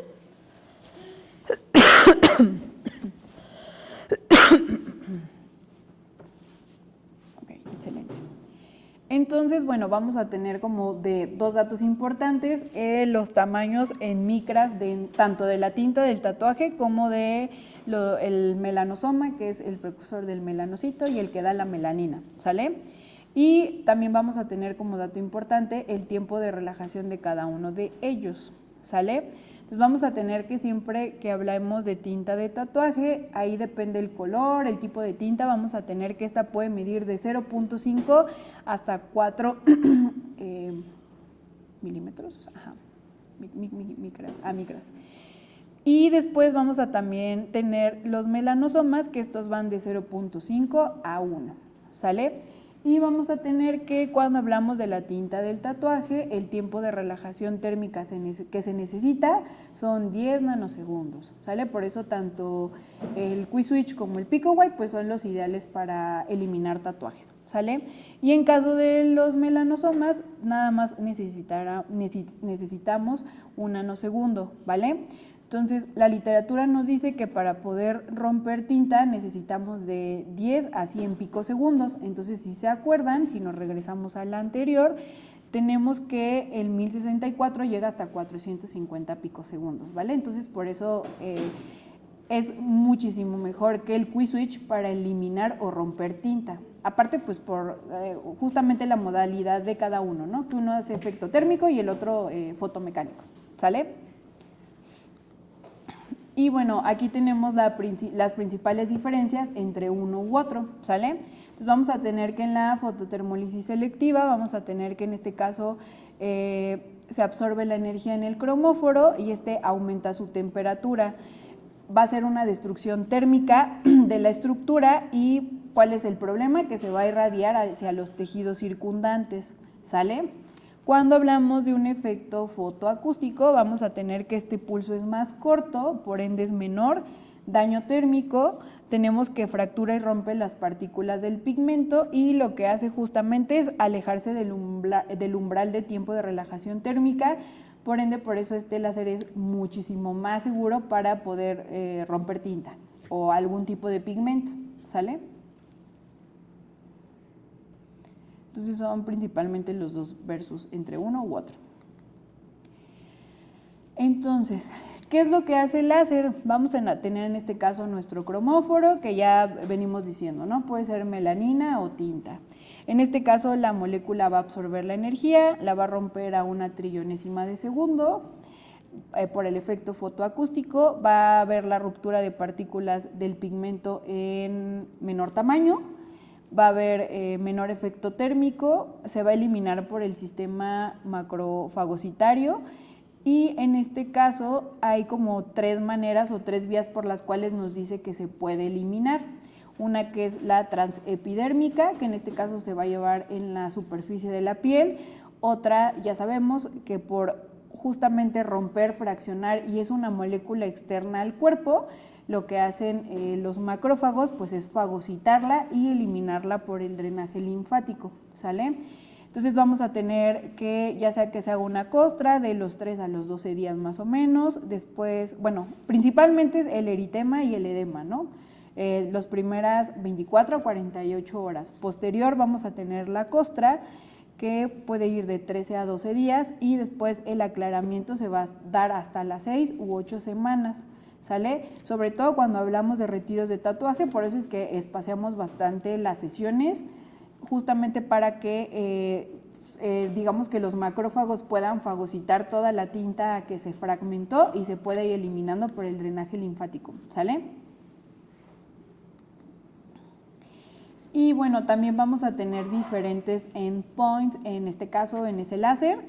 Ok, excelente. Entonces, bueno, vamos a tener como de 2 datos importantes, los tamaños en micras tanto de la tinta del tatuaje como de el melanosoma, que es el precursor del melanocito y el que da la melanina, ¿sale? Y también vamos a tener como dato importante el tiempo de relajación de cada uno de ellos, ¿sale? Entonces vamos a tener que siempre que hablemos de tinta de tatuaje, ahí depende el color, el tipo de tinta, vamos a tener que esta puede medir de 0.5 hasta 4 milímetros, ajá, micras. Y después vamos a también tener los melanosomas, que estos van de 0.5 a 1, ¿sale? Y vamos a tener que cuando hablamos de la tinta del tatuaje, el tiempo de relajación térmica que se necesita son 10 nanosegundos, ¿sale? Por eso tanto el Quick Switch como el Pico White pues son los ideales para eliminar tatuajes, ¿sale? Y en caso de los melanosomas, nada más necesitamos 1 nanosegundo, ¿vale? Entonces, la literatura nos dice que para poder romper tinta necesitamos de 10 a 100 picosegundos. Entonces, si se acuerdan, si nos regresamos a la anterior, tenemos que el 1064 llega hasta 450 picosegundos, ¿vale? Entonces, por eso es muchísimo mejor que el Quick Switch para eliminar o romper tinta. Aparte, pues por justamente la modalidad de cada uno, ¿no? Que uno hace efecto térmico y el otro fotomecánico, ¿sale? Y bueno, aquí tenemos las principales diferencias entre uno u otro, ¿sale? Entonces vamos a tener que en la fototermólisis selectiva, vamos a tener que en este caso se absorbe la energía en el cromóforo y aumenta su temperatura. Va a ser una destrucción térmica de la estructura y ¿cuál es el problema? Que se va a irradiar hacia los tejidos circundantes, ¿sale? Cuando hablamos de un efecto fotoacústico, vamos a tener que este pulso es más corto, por ende es menor, daño térmico, tenemos que fractura y rompe las partículas del pigmento y lo que hace justamente es alejarse del umbral de tiempo de relajación térmica, por ende por eso este láser es muchísimo más seguro para poder romper tinta o algún tipo de pigmento, ¿sale? Entonces son principalmente los dos versus entre uno u otro. Entonces, ¿qué es lo que hace el láser? Vamos a tener en este caso nuestro cromóforo, que ya venimos diciendo, ¿no? Puede ser melanina o tinta. En este caso la molécula va a absorber la energía, la va a romper a 1/300 de segundo. Por el efecto fotoacústico va a haber la ruptura de partículas del pigmento en menor tamaño. Va a haber menor efecto térmico, se va a eliminar por el sistema macrofagocitario y en este caso hay como 3 maneras o 3 vías por las cuales nos dice que se puede eliminar. Una que es la transepidérmica, que en este caso se va a llevar en la superficie de la piel. Otra, ya sabemos que por justamente romper, fraccionar y es una molécula externa al cuerpo, lo que hacen los macrófagos pues es fagocitarla y eliminarla por el drenaje linfático, ¿sale? Entonces vamos a tener que, ya sea que se haga una costra de los 3 a los 12 días más o menos, después, bueno, principalmente es el eritema y el edema, ¿no? Las primeras 24 a 48 horas. Posterior vamos a tener la costra, que puede ir de 13 a 12 días y después el aclaramiento se va a dar hasta las 6 u 8 semanas. ¿Sale? Sobre todo cuando hablamos de retiros de tatuaje, por eso es que espaciamos bastante las sesiones, justamente para que digamos que los macrófagos puedan fagocitar toda la tinta que se fragmentó y se pueda ir eliminando por el drenaje linfático, ¿sale? Y bueno, también vamos a tener diferentes endpoints, en este caso en ese láser,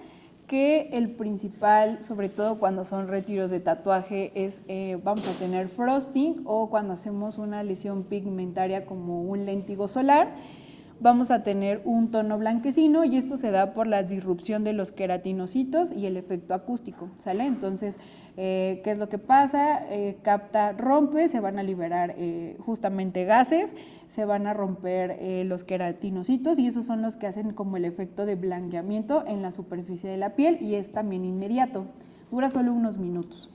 que el principal, sobre todo cuando son retiros de tatuaje, es vamos a tener frosting o cuando hacemos una lesión pigmentaria como un léntigo solar, vamos a tener un tono blanquecino y esto se da por la disrupción de los queratinocitos y el efecto acústico, ¿sale? Entonces, ¿qué es lo que pasa? Rompe, se van a liberar justamente gases, se van a romper los queratinocitos y esos son los que hacen como el efecto de blanqueamiento en la superficie de la piel y es también inmediato, dura solo unos minutos.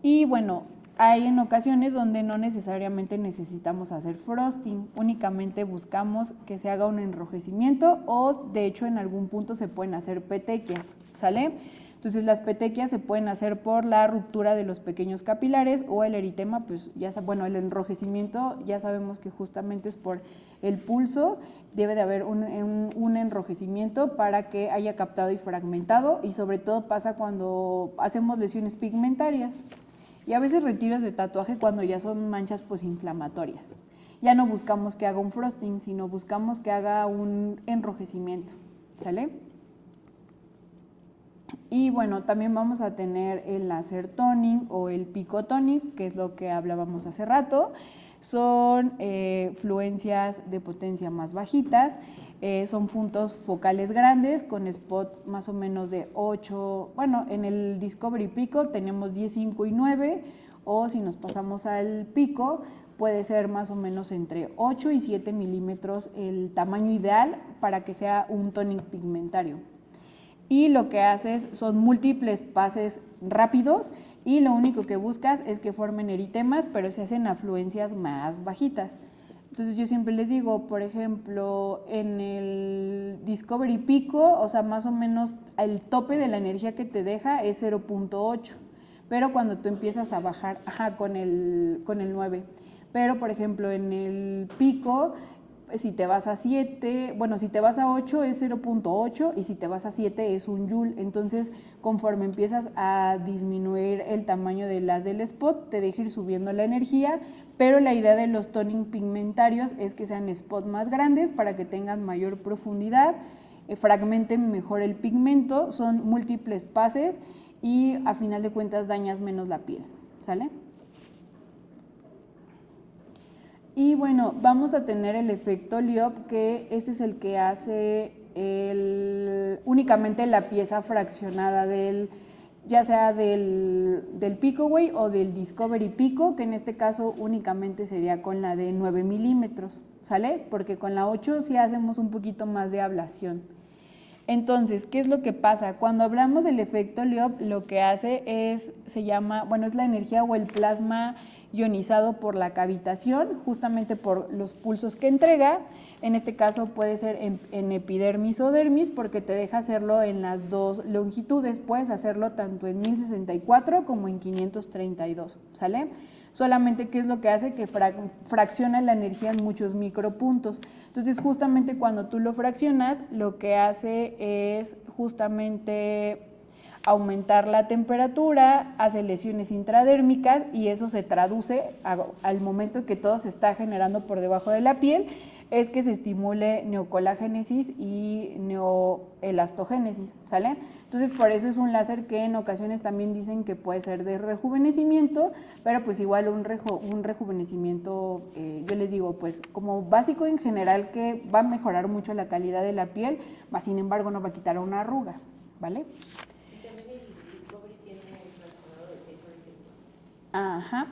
Y bueno, hay en ocasiones donde no necesariamente necesitamos hacer frosting, únicamente buscamos que se haga un enrojecimiento o de hecho en algún punto se pueden hacer petequias, ¿sale? Entonces las petequias se pueden hacer por la ruptura de los pequeños capilares o el eritema, pues ya bueno, el enrojecimiento ya sabemos que justamente es por el pulso, debe de haber un enrojecimiento para que haya captado y fragmentado y sobre todo pasa cuando hacemos lesiones pigmentarias y a veces retiros de tatuaje cuando ya son manchas posinflamatorias. Ya no buscamos que haga un frosting, sino buscamos que haga un enrojecimiento, ¿sale? Y bueno, también vamos a tener el laser toning o el pico toning, que es lo que hablábamos hace rato. son fluencias de potencia más bajitas, son puntos focales grandes con spots más o menos de 8, bueno, en el Discovery Pico tenemos 10, 5 y 9, o si nos pasamos al Pico, puede ser más o menos entre 8 y 7 milímetros el tamaño ideal para que sea un toning pigmentario. Y lo que haces son múltiples pases rápidos y lo único que buscas es que formen eritemas, pero se hacen a fluencias más bajitas. Entonces yo siempre les digo, por ejemplo, en el Discovery Pico, o sea, más o menos el tope de la energía que te deja es 0.8, pero cuando tú empiezas a bajar, con el 9. Pero, por ejemplo, en el Pico, si te vas a 7, bueno, si te vas a 8 es 0.8 y si te vas a 7 es 1 joule. Entonces, conforme empiezas a disminuir el tamaño del haz del spot, te deja ir subiendo la energía, pero la idea de los toning pigmentarios es que sean spots más grandes para que tengan mayor profundidad, fragmenten mejor el pigmento, son múltiples pases y a final de cuentas dañas menos la piel, ¿sale? Y bueno, vamos a tener el efecto Liop, que este es el que hace únicamente la pieza fraccionada ya sea del Picoway o del Discovery Pico, que en este caso únicamente sería con la de 9 milímetros, ¿sale? Porque con la 8 sí hacemos un poquito más de ablación. Entonces, ¿qué es lo que pasa? Cuando hablamos del efecto Liop, lo que hace es la energía o el plasma ionizado por la cavitación, justamente por los pulsos que entrega. En este caso puede ser en epidermis o dermis, porque te deja hacerlo en las dos longitudes. Puedes hacerlo tanto en 1064 como en 532, ¿sale? Solamente, ¿qué es lo que hace? Que fracciona la energía en muchos micropuntos. Entonces, justamente cuando tú lo fraccionas, lo que hace es justamente aumentar la temperatura, hace lesiones intradérmicas y eso se traduce al momento que todo se está generando por debajo de la piel, es que se estimule neocolagénesis y neoelastogénesis, ¿sale? Entonces, por eso es un láser que en ocasiones también dicen que puede ser de rejuvenecimiento, pero pues igual un rejuvenecimiento, yo les digo, pues como básico en general, que va a mejorar mucho la calidad de la piel, más sin embargo no va a quitar una arruga, ¿vale? Y también el Discovery tiene el fraccionado del 694. Ajá.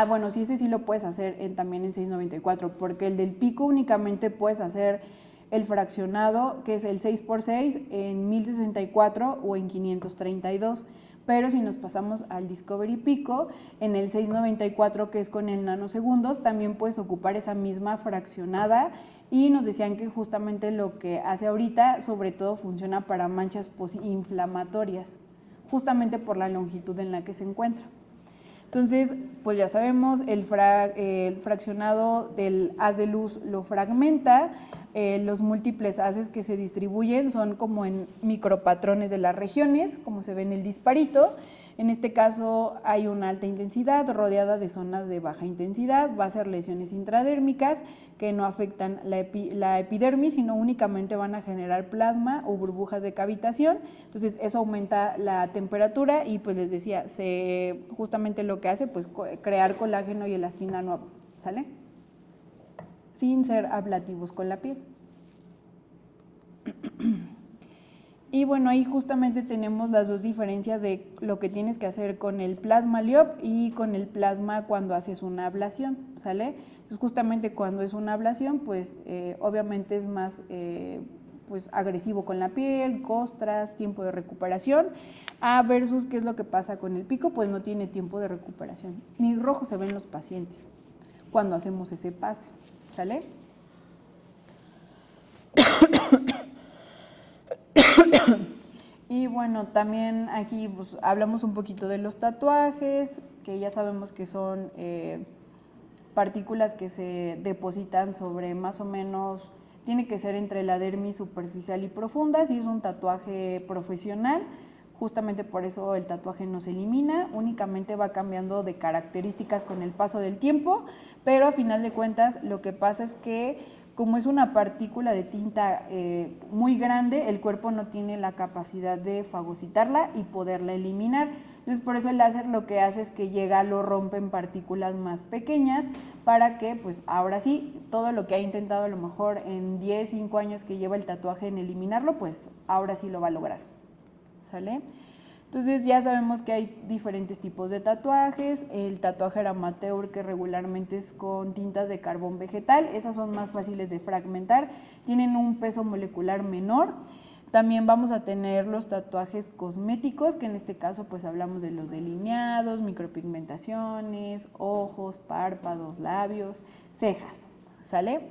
Bueno, sí, ese sí lo puedes hacer también en 694, porque el del Pico únicamente puedes hacer el fraccionado, que es el 6x6 en 1064 o en 532, pero si nos pasamos al Discovery Pico, en el 694, que es con el nanosegundos, también puedes ocupar esa misma fraccionada y nos decían que justamente lo que hace ahorita, sobre todo funciona para manchas postinflamatorias, justamente por la longitud en la que se encuentra. Entonces, pues ya sabemos, el fraccionado del haz de luz lo fragmenta, los múltiples haces que se distribuyen son como en micropatrones de las regiones, como se ve en el disparito. En este caso hay una alta intensidad rodeada de zonas de baja intensidad, va a ser lesiones intradérmicas que no afectan la epidermis, sino únicamente van a generar plasma o burbujas de cavitación. Entonces eso aumenta la temperatura y pues les decía, justamente lo que hace pues crear colágeno y elastina nueva, ¿sale? Sin ser ablativos con la piel. Y bueno, ahí justamente tenemos las dos diferencias de lo que tienes que hacer con el plasma Liop y con el plasma cuando haces una ablación, ¿sale? Entonces justamente cuando es una ablación, pues obviamente es más pues agresivo con la piel, costras, tiempo de recuperación, versus qué es lo que pasa con el Pico, pues no tiene tiempo de recuperación. Ni rojo se ven los pacientes cuando hacemos ese pase, ¿sale? Y bueno, también aquí pues, hablamos un poquito de los tatuajes, que ya sabemos que son partículas que se depositan sobre más o menos, tiene que ser entre la dermis superficial y profunda. Si es un tatuaje profesional, justamente por eso el tatuaje no se elimina, únicamente va cambiando de características con el paso del tiempo, pero a final de cuentas lo que pasa es que como es una partícula de tinta muy grande, el cuerpo no tiene la capacidad de fagocitarla y poderla eliminar. Entonces por eso el láser lo que hace es que llega, lo rompe en partículas más pequeñas para que pues ahora sí, todo lo que ha intentado a lo mejor en 10, 5 años que lleva el tatuaje en eliminarlo, pues ahora sí lo va a lograr, ¿sale? Entonces ya sabemos que hay diferentes tipos de tatuajes. El tatuaje amateur, que regularmente es con tintas de carbón vegetal, esas son más fáciles de fragmentar, tienen un peso molecular menor. También vamos a tener los tatuajes cosméticos, que en este caso pues hablamos de los delineados, micropigmentaciones, ojos, párpados, labios, cejas, ¿sale?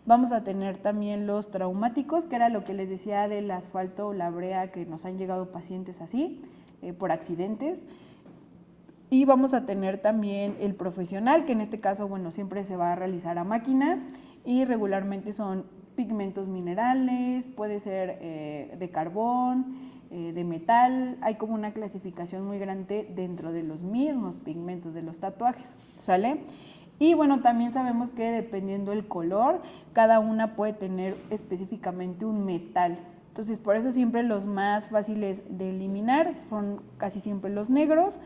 Vamos a tener también los traumáticos, que era lo que les decía del asfalto o la brea, que nos han llegado pacientes así, por accidentes. Y vamos a tener también el profesional, que en este caso, bueno, siempre se va a realizar a máquina y regularmente son pigmentos minerales, puede ser de carbón, de metal. Hay como una clasificación muy grande dentro de los mismos pigmentos de los tatuajes, ¿sale? Y bueno, también sabemos que dependiendo del color, cada una puede tener específicamente un metal. Entonces, por eso siempre los más fáciles de eliminar son casi siempre los negros,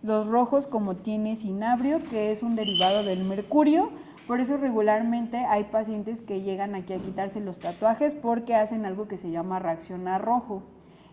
los rojos, como tiene cinabrio, que es un derivado del mercurio. Por eso regularmente hay pacientes que llegan aquí a quitarse los tatuajes porque hacen algo que se llama reacción a rojo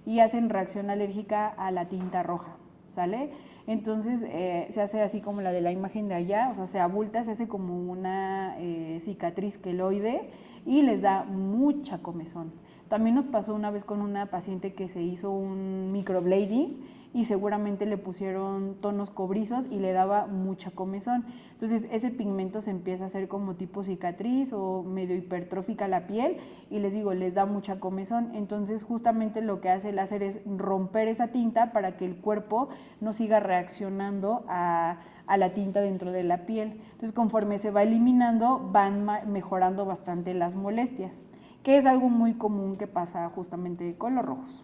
y hacen reacción alérgica a la tinta roja, ¿sale? Entonces se hace así como la de la imagen de allá, o sea, se abulta, se hace como una cicatriz queloide y les da mucha comezón. También nos pasó una vez con una paciente que se hizo un microblading y seguramente le pusieron tonos cobrizos y le daba mucha comezón. Entonces ese pigmento se empieza a hacer como tipo cicatriz o medio hipertrófica la piel y les digo, les da mucha comezón. Entonces justamente lo que hace el láser es romper esa tinta para que el cuerpo no siga reaccionando a la tinta dentro de la piel. Entonces conforme se va eliminando van mejorando bastante las molestias, que es algo muy común que pasa justamente con los rojos.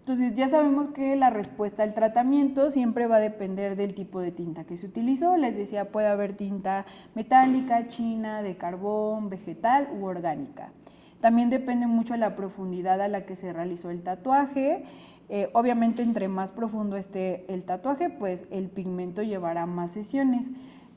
Entonces ya sabemos que la respuesta al tratamiento siempre va a depender del tipo de tinta que se utilizó. Les decía, puede haber tinta metálica, china, de carbón, vegetal u orgánica. También depende mucho de la profundidad a la que se realizó el tatuaje. Obviamente entre más profundo esté el tatuaje, pues el pigmento llevará más sesiones.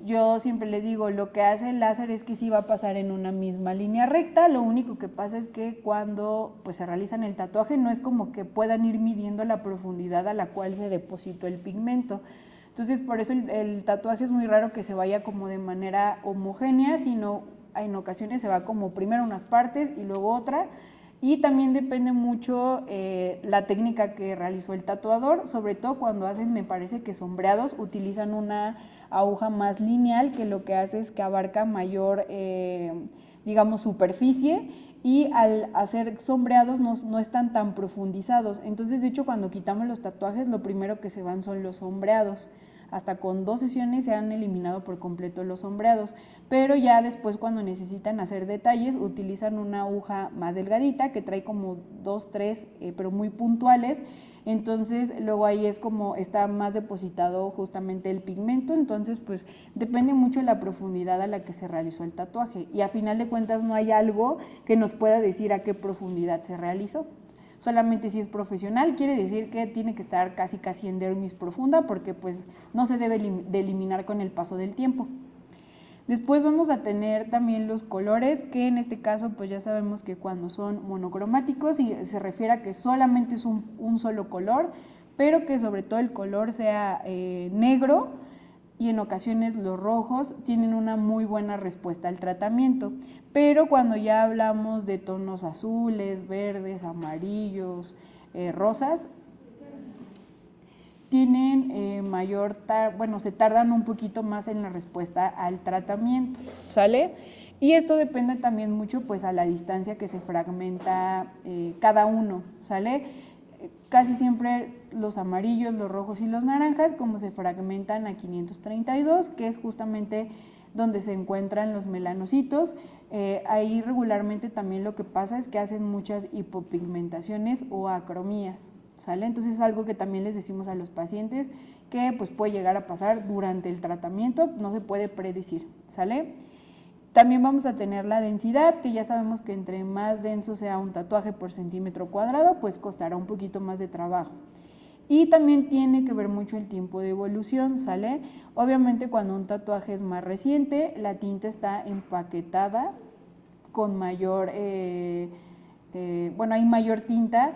Yo siempre les digo, lo que hace el láser es que sí va a pasar en una misma línea recta, lo único que pasa es que cuando pues, se realizan el tatuaje no es como que puedan ir midiendo la profundidad a la cual se depositó el pigmento. Entonces por eso el tatuaje es muy raro que se vaya como de manera homogénea, sino en ocasiones se va como primero unas partes y luego otra. Y también depende mucho la técnica que realizó el tatuador, sobre todo cuando hacen, me parece que sombreados, utilizan una aguja más lineal que lo que hace es que abarca mayor, digamos, superficie y al hacer sombreados no están tan profundizados. Entonces, de hecho, cuando quitamos los tatuajes, lo primero que se van son los sombreados. Hasta con 2 sesiones se han eliminado por completo los sombreados, pero ya después cuando necesitan hacer detalles utilizan una aguja más delgadita que trae como 2, 3, pero muy puntuales. Entonces luego ahí es como está más depositado justamente el pigmento, entonces pues depende mucho de la profundidad a la que se realizó el tatuaje y a final de cuentas no hay algo que nos pueda decir a qué profundidad se realizó. Solamente si es profesional quiere decir que tiene que estar casi en dermis profunda porque pues no se debe de eliminar con el paso del tiempo. Después vamos a tener también los colores, que en este caso pues ya sabemos que cuando son monocromáticos y se refiere a que solamente es un solo color, pero que sobre todo el color sea negro y en ocasiones los rojos tienen una muy buena respuesta al tratamiento. Pero cuando ya hablamos de tonos azules, verdes, amarillos, rosas, tienen se tardan un poquito más en la respuesta al tratamiento, ¿sale? Y esto depende también mucho pues a la distancia que se fragmenta cada uno, ¿sale? Casi siempre los amarillos, los rojos y los naranjas, como se fragmentan a 532, que es justamente donde se encuentran los melanocitos. Ahí regularmente también lo que pasa es que hacen muchas hipopigmentaciones o acromías, ¿sale? Entonces es algo que también les decimos a los pacientes que pues puede llegar a pasar durante el tratamiento, no se puede predecir, ¿sale? También vamos a tener la densidad, que ya sabemos que entre más denso sea un tatuaje por centímetro cuadrado, pues costará un poquito más de trabajo. Y también tiene que ver mucho el tiempo de evolución, ¿sale? Obviamente cuando un tatuaje es más reciente, la tinta está empaquetada con mayor, hay mayor tinta.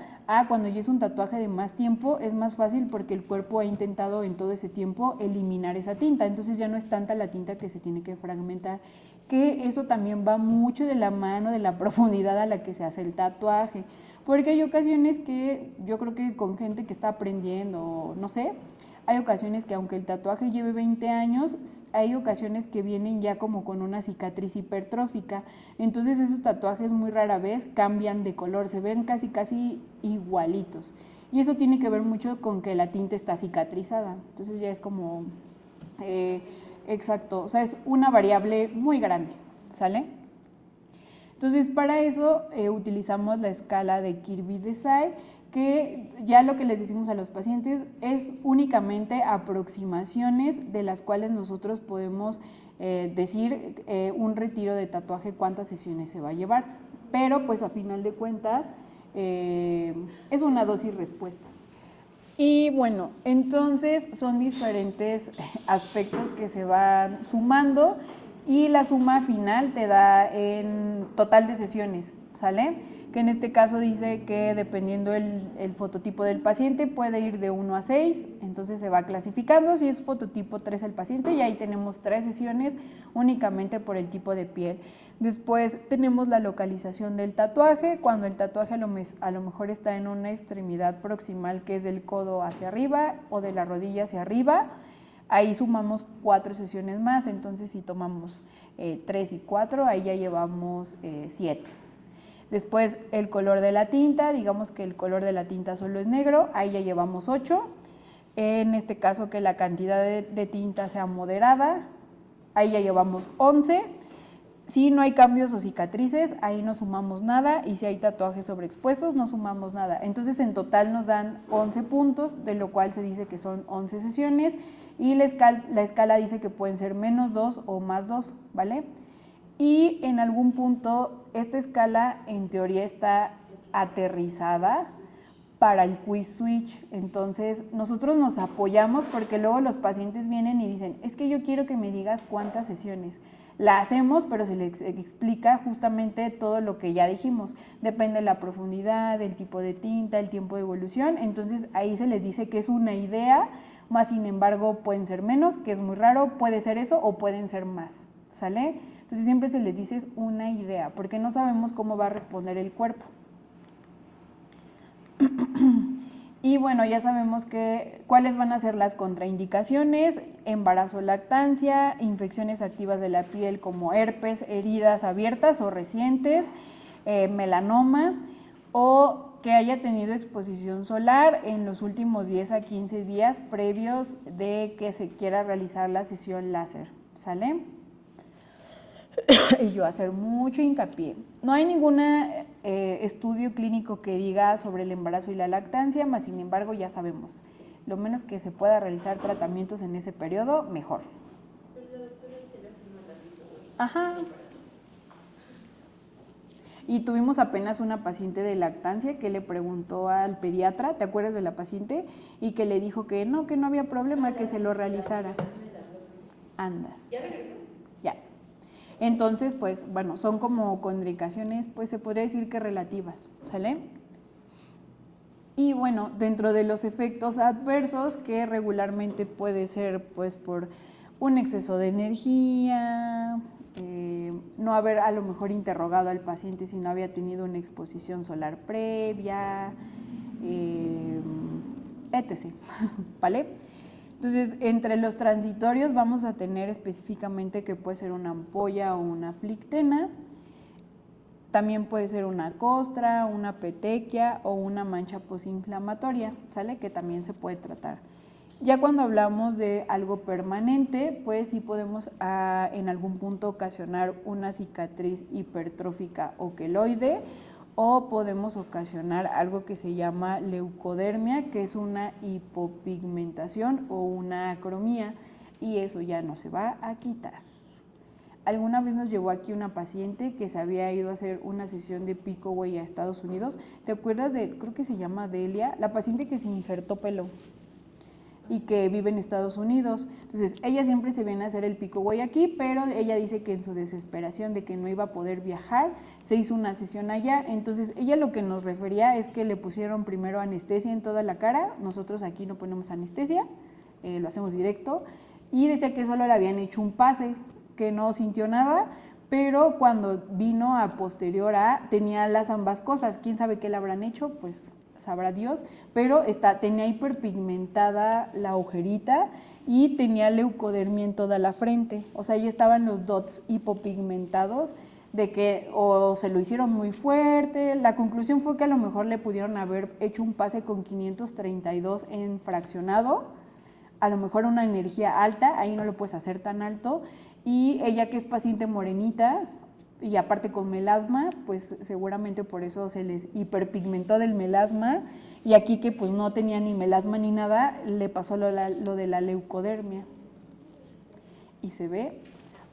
Cuando ya es un tatuaje de más tiempo, es más fácil porque el cuerpo ha intentado en todo ese tiempo eliminar esa tinta, entonces ya no es tanta la tinta que se tiene que fragmentar, que eso también va mucho de la mano de la profundidad a la que se hace el tatuaje. Porque hay ocasiones que yo creo que con gente que está aprendiendo, no sé, hay ocasiones que aunque el tatuaje lleve 20 años, hay ocasiones que vienen ya como con una cicatriz hipertrófica. Entonces esos tatuajes muy rara vez cambian de color, se ven casi igualitos. Y eso tiene que ver mucho con que la tinta está cicatrizada. Entonces ya es como, exacto, o sea, es una variable muy grande, ¿sale? Entonces, para eso utilizamos la escala de Kirby-Desai, que ya lo que les decimos a los pacientes es únicamente aproximaciones de las cuales nosotros podemos decir un retiro de tatuaje, cuántas sesiones se va a llevar. Pero, pues, a final de cuentas, es una dosis respuesta. Y bueno, entonces son diferentes aspectos que se van sumando y la suma final te da en total de sesiones, ¿sale? Que en este caso dice que dependiendo el fototipo del paciente puede ir de 1 a 6, entonces se va clasificando. Si es fototipo 3 el paciente, y ahí tenemos 3 sesiones únicamente por el tipo de piel. Después tenemos la localización del tatuaje, cuando el tatuaje a lo mejor está en una extremidad proximal que es del codo hacia arriba o de la rodilla hacia arriba. Ahí sumamos 4 sesiones más, entonces si tomamos 3 y 4, ahí ya llevamos 7. Después el color de la tinta, digamos que el color de la tinta solo es negro, ahí ya llevamos 8. En este caso que la cantidad de tinta sea moderada, ahí ya llevamos 11. Si no hay cambios o cicatrices, ahí no sumamos nada, y si hay tatuajes sobreexpuestos, no sumamos nada. Entonces en total nos dan 11 puntos, de lo cual se dice que son 11 sesiones, y la escala dice que pueden ser menos 2 o más 2, ¿vale? Y en algún punto esta escala en teoría está aterrizada para el quiz switch. Entonces nosotros nos apoyamos porque luego los pacientes vienen y dicen, es que yo quiero que me digas cuántas sesiones. La hacemos, pero se les explica justamente todo lo que ya dijimos. Depende de la profundidad, del tipo de tinta, el tiempo de evolución. Entonces ahí se les dice que es una idea, más sin embargo pueden ser menos, que es muy raro, puede ser eso o pueden ser más, ¿sale? Entonces siempre se les dice es una idea, porque no sabemos cómo va a responder el cuerpo. Y bueno, ya sabemos cuáles van a ser las contraindicaciones: embarazo, lactancia, infecciones activas de la piel como herpes, heridas abiertas o recientes, melanoma, o que haya tenido exposición solar en los últimos 10 a 15 días previos de que se quiera realizar la sesión láser, ¿sale? Y yo hacer mucho hincapié. No hay ningún estudio clínico que diga sobre el embarazo y la lactancia, mas sin embargo ya sabemos, lo menos que se pueda realizar tratamientos en ese periodo, mejor. Pero la doctora dice la hace más ratito. Ajá. Y tuvimos apenas una paciente de lactancia que le preguntó al pediatra, ¿te acuerdas de la paciente? Y que le dijo que no había problema, que se lo realizara. Andas. ¿Ya regresó? Ya. Entonces, pues, bueno, son como contraindicaciones, pues se podría decir que relativas, ¿sale? Y bueno, dentro de los efectos adversos, que regularmente puede ser, pues, por un exceso de energía, no haber a lo mejor interrogado al paciente si no había tenido una exposición solar previa, etc., ¿vale? Entonces, entre los transitorios vamos a tener específicamente que puede ser una ampolla o una flictena, también puede ser una costra, una petequia o una mancha posinflamatoria, ¿sale? Que también se puede tratar. Ya cuando hablamos de algo permanente, pues sí podemos en algún punto ocasionar una cicatriz hipertrófica o queloide, o podemos ocasionar algo que se llama leucodermia, que es una hipopigmentación o una acromía, y eso ya no se va a quitar. alguna vez nos llegó aquí una paciente que se había ido a hacer una sesión de Pico-Way a Estados Unidos. ¿Te acuerdas de, creo que se llama Delia, la paciente que se injertó pelo y que vive en Estados Unidos? Entonces, ella siempre se viene a hacer el Pico-Way aquí, pero ella dice que en su desesperación de que no iba a poder viajar, se hizo una sesión allá. Entonces, ella lo que nos refería es que le pusieron primero anestesia en toda la cara. Nosotros aquí no ponemos anestesia, lo hacemos directo. Y decía que solo le habían hecho un pase, que no sintió nada, pero cuando vino a posterior tenía las ambas cosas. ¿Quién sabe qué le habrán hecho? Pues sabrá Dios, pero tenía hiperpigmentada la ojerita y tenía leucodermia en toda la frente. O sea, ya estaban los dots hipopigmentados de que o se lo hicieron muy fuerte. La conclusión fue que a lo mejor le pudieron haber hecho un pase con 532 en fraccionado, a lo mejor una energía alta, ahí no lo puedes hacer tan alto. Y ella, que es paciente morenita y aparte con melasma, pues seguramente por eso se les hiperpigmentó del melasma, y aquí que pues no tenía ni melasma ni nada, le pasó lo de la leucodermia. Y se ve,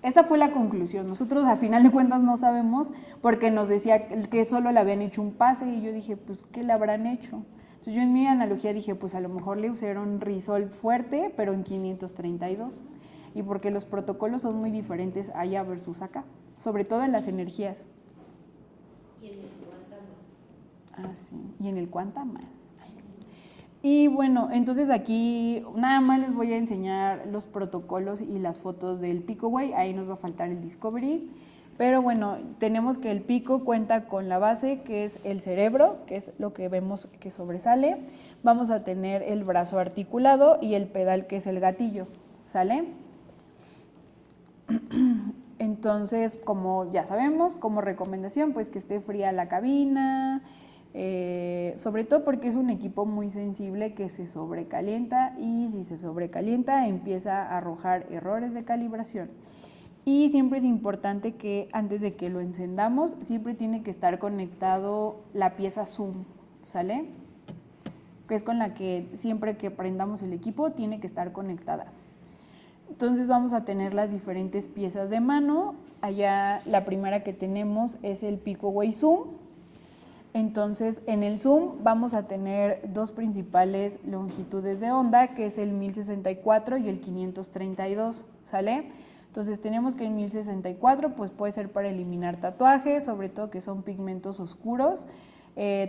esa fue la conclusión. Nosotros a final de cuentas no sabemos, porque nos decía que solo le habían hecho un pase, y yo dije, pues ¿qué le habrán hecho? Entonces yo en mi analogía dije, pues a lo mejor le usaron Rizol fuerte, pero en 532. Y porque los protocolos son muy diferentes allá versus acá, sobre todo en las energías. Y en el cuanta más. Ah, sí, y en el cuanta más. Y bueno, entonces aquí nada más les voy a enseñar los protocolos y las fotos del Pico-Way, ahí nos va a faltar el Discovery. Pero bueno, tenemos que el Pico cuenta con la base, que es el cerebro, que es lo que vemos que sobresale. Vamos a tener el brazo articulado y el pedal, que es el gatillo, ¿sale? Entonces, como ya sabemos, como recomendación, pues que esté fría la cabina, sobre todo porque es un equipo muy sensible que se sobrecalienta, y si se sobrecalienta empieza a arrojar errores de calibración. Y siempre es importante que antes de que lo encendamos, siempre tiene que estar conectado la pieza Zoom, ¿sale? Que es con la que siempre que prendamos el equipo tiene que estar conectada. Entonces vamos a tener las diferentes piezas de mano. Allá la primera que tenemos es el Pico-Way Zoom. Entonces en el Zoom vamos a tener dos principales longitudes de onda, que es el 1064 y el 532, ¿sale? Entonces tenemos que el 1064 pues puede ser para eliminar tatuajes, sobre todo que son pigmentos oscuros.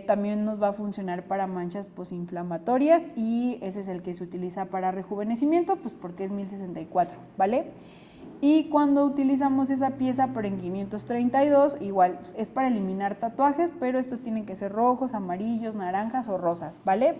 También nos va a funcionar para manchas posinflamatorias, y ese es el que se utiliza para rejuvenecimiento, pues porque es 1064, ¿vale? Y cuando utilizamos esa pieza, pero en 532, igual es para eliminar tatuajes, pero estos tienen que ser rojos, amarillos, naranjas o rosas, ¿vale?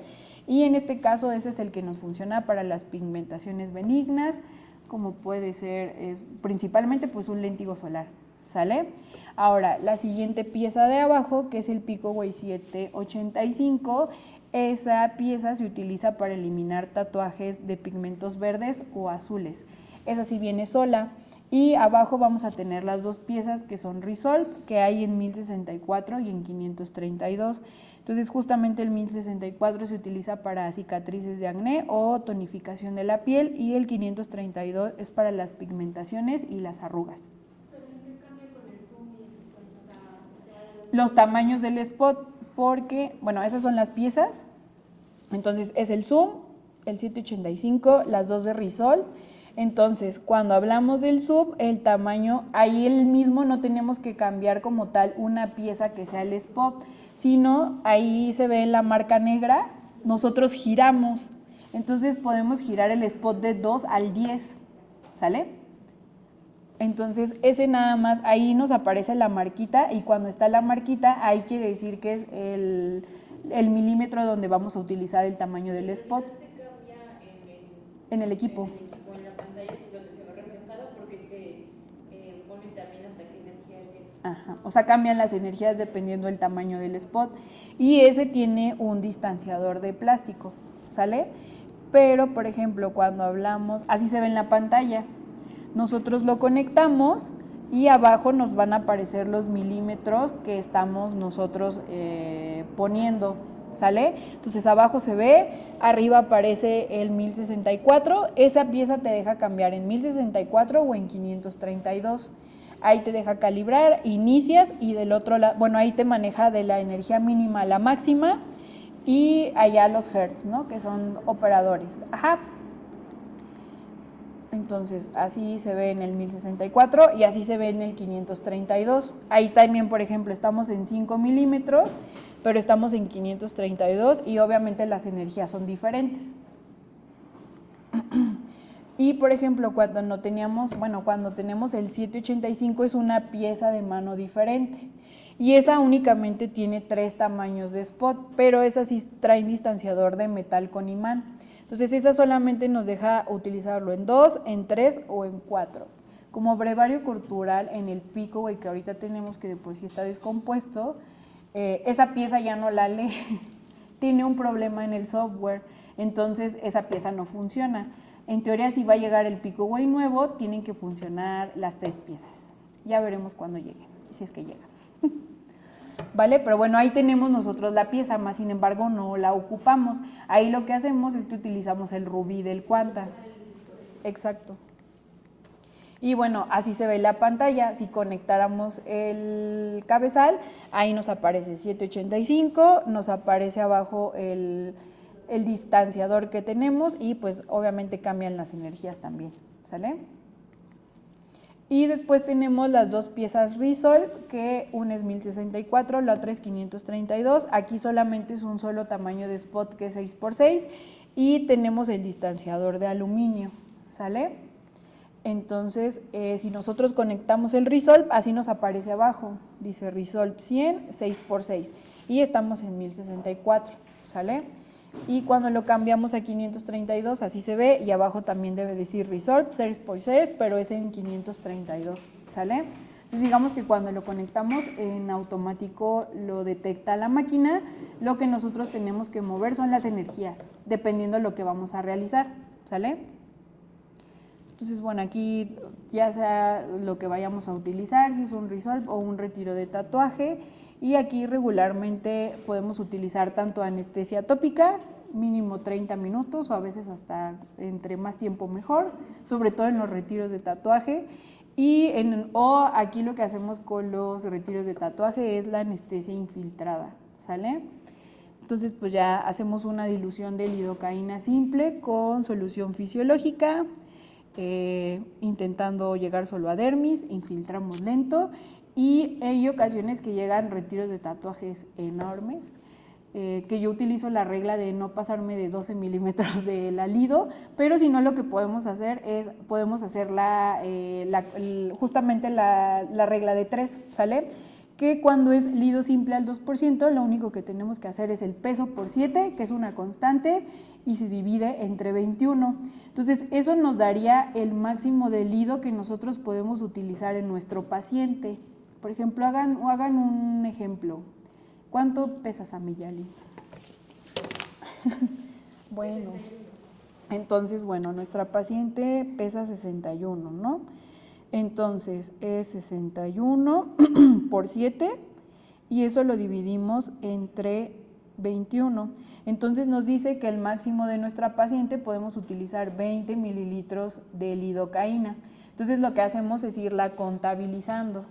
Y en este caso ese es el que nos funciona para las pigmentaciones benignas, como puede ser principalmente pues un léntigo solar, ¿sale? Ahora, la siguiente pieza de abajo, que es el Pico-Way 785, esa pieza se utiliza para eliminar tatuajes de pigmentos verdes o azules. Esa sí viene sola. Y abajo vamos a tener las dos piezas que son Rizol, que hay en 1064 y en 532. Entonces justamente el 1064 se utiliza para cicatrices de acné o tonificación de la piel, y el 532 es para las pigmentaciones y las arrugas. Los tamaños del spot, porque, bueno, esas son las piezas. Entonces es el Zoom, el 785, las dos de Rizol. Entonces, cuando hablamos del Zoom, el tamaño, ahí el mismo no tenemos que cambiar como tal una pieza que sea el spot, sino ahí se ve la marca negra, nosotros giramos. Entonces podemos girar el spot de 2 al 10, ¿sale? Entonces ese nada más, ahí nos aparece la marquita, y cuando está la marquita, ahí quiere decir que es el milímetro donde vamos a utilizar el tamaño del spot. Se cambia En el equipo. En la pantalla es donde se ve reflejado, porque te ponen también hasta qué energía llega. Ajá, o sea, cambian las energías dependiendo del tamaño del spot, y ese tiene un distanciador de plástico, ¿sale? Pero, por ejemplo, cuando hablamos, así se ve en la pantalla, nosotros lo conectamos y abajo nos van a aparecer los milímetros que estamos nosotros poniendo, ¿sale? Entonces abajo se ve, arriba aparece el 1064, esa pieza te deja cambiar en 1064 o en 532. ahí te deja calibrar, inicias y del otro lado, bueno, ahí te maneja de la energía mínima a la máxima y allá los hertz, ¿no? Que son operadores. Ajá. Entonces, así se ve en el 1064 y así se ve en el 532. Ahí también, por ejemplo, estamos en 5 milímetros, pero estamos en 532 y obviamente las energías son diferentes. Y, por ejemplo, cuando no teníamos, bueno, cuando tenemos el 785 es una pieza de mano diferente. Y esa únicamente tiene 3 tamaños de spot, pero esas sí traen distanciador de metal con imán. Entonces, esa solamente nos deja utilizarlo en 2, en 3 o en 4. Como brevario cultural en el Picoway que ahorita tenemos, que de por sí está descompuesto, esa pieza ya no la lee, tiene un problema en el software, entonces esa pieza no funciona. En teoría, si va a llegar el Picoway nuevo, tienen que funcionar las 3 piezas. Ya veremos cuándo llegue, si es que llega. ¿Vale? Pero bueno, ahí tenemos nosotros la pieza, más sin embargo no la ocupamos. Ahí lo que hacemos es que utilizamos el rubí del Quanta. Exacto. Y bueno, así se ve la pantalla. Si conectáramos el cabezal, ahí nos aparece 785, nos aparece abajo el distanciador que tenemos y pues obviamente cambian las energías también, ¿sale? Y después tenemos las 2 piezas Resolve, que una es 1064, la otra es 532. Aquí solamente es un solo tamaño de spot que es 6x6 y tenemos el distanciador de aluminio, ¿sale? Entonces, si nosotros conectamos el Resolve, así nos aparece abajo, dice Resolve 100, 6x6 y estamos en 1064, ¿sale? Y cuando lo cambiamos a 532, así se ve, y abajo también debe decir Resolve 6x6, pero es en 532, ¿sale? Entonces digamos que cuando lo conectamos en automático lo detecta la máquina, lo que nosotros tenemos que mover son las energías, dependiendo de lo que vamos a realizar, ¿sale? Entonces, bueno, aquí ya sea lo que vayamos a utilizar, si es un Resolve o un retiro de tatuaje, y aquí regularmente podemos utilizar tanto anestesia tópica, mínimo 30 minutos o a veces hasta entre más tiempo mejor, sobre todo en los retiros de tatuaje. O aquí lo que hacemos con los retiros de tatuaje es la anestesia infiltrada, ¿sale? Entonces pues ya hacemos una dilución de lidocaína simple con solución fisiológica, intentando llegar solo a dermis, infiltramos lento. Y hay ocasiones que llegan retiros de tatuajes enormes, que yo utilizo la regla de no pasarme de 12 milímetros de la lido, pero si no lo que podemos hacer es, podemos hacer justamente la regla de 3, ¿sale? Que cuando es lido simple al 2%, lo único que tenemos que hacer es el peso por 7, que es una constante, y se divide entre 21. Entonces, eso nos daría el máximo de lido que nosotros podemos utilizar en nuestro paciente. Por ejemplo, hagan un ejemplo. ¿Cuánto pesas, Amiyali? Bueno, entonces, bueno, nuestra paciente pesa 61, ¿no? Entonces, es 61 por 7 y eso lo dividimos entre 21. Entonces, nos dice que el máximo de nuestra paciente podemos utilizar 20 mililitros de lidocaína. Entonces, lo que hacemos es irla contabilizando.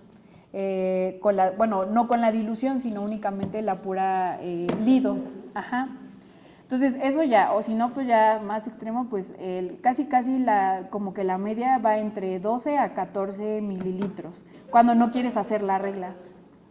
Bueno, no con la dilución, sino únicamente la pura lido. Ajá. Entonces, eso ya, o si no, pues ya más extremo, pues casi como que la media va entre 12 a 14 mililitros, cuando no quieres hacer la regla.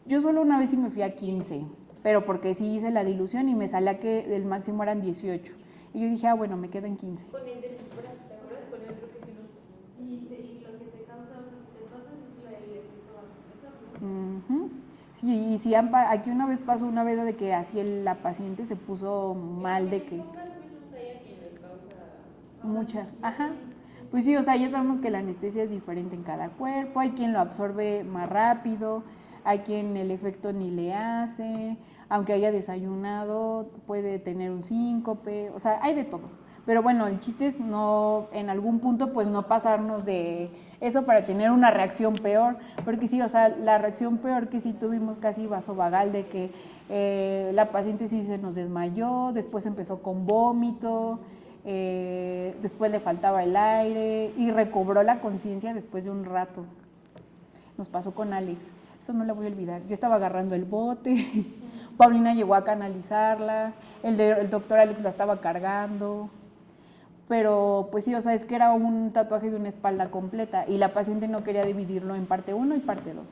Yo solo una vez sí me fui a 15, pero porque sí hice la dilución y me salía que el máximo eran 18. Y yo dije, bueno, me quedo en 15. Con el del brazo, ¿te acuerdas? Con el otro que sí nos pasó. Y lo que te causa, o sea, si te pasas es el efecto vasopresor, ¿no? Sí, y si aquí una vez pasó una vez de que así la paciente se puso mal de que... Mucha, ajá. Pues sí, o sea, ya sabemos que la anestesia es diferente en cada cuerpo, hay quien lo absorbe más rápido, hay quien el efecto ni le hace, aunque haya desayunado, puede tener un síncope, o sea, hay de todo. Pero bueno, el chiste es no, en algún punto, pues no pasarnos de eso para tener una reacción peor, porque sí, o sea, la reacción peor que sí tuvimos casi vasovagal de que la paciente sí se nos desmayó, después empezó con vómito, después le faltaba el aire y recobró la conciencia después de un rato. Nos pasó con Alex. Eso no la voy a olvidar. Yo estaba agarrando el bote, Paulina llegó a canalizarla, el doctor Alex la estaba cargando, pero pues sí, o sea, es que era un tatuaje de una espalda completa y la paciente no quería dividirlo en parte 1 y parte 2.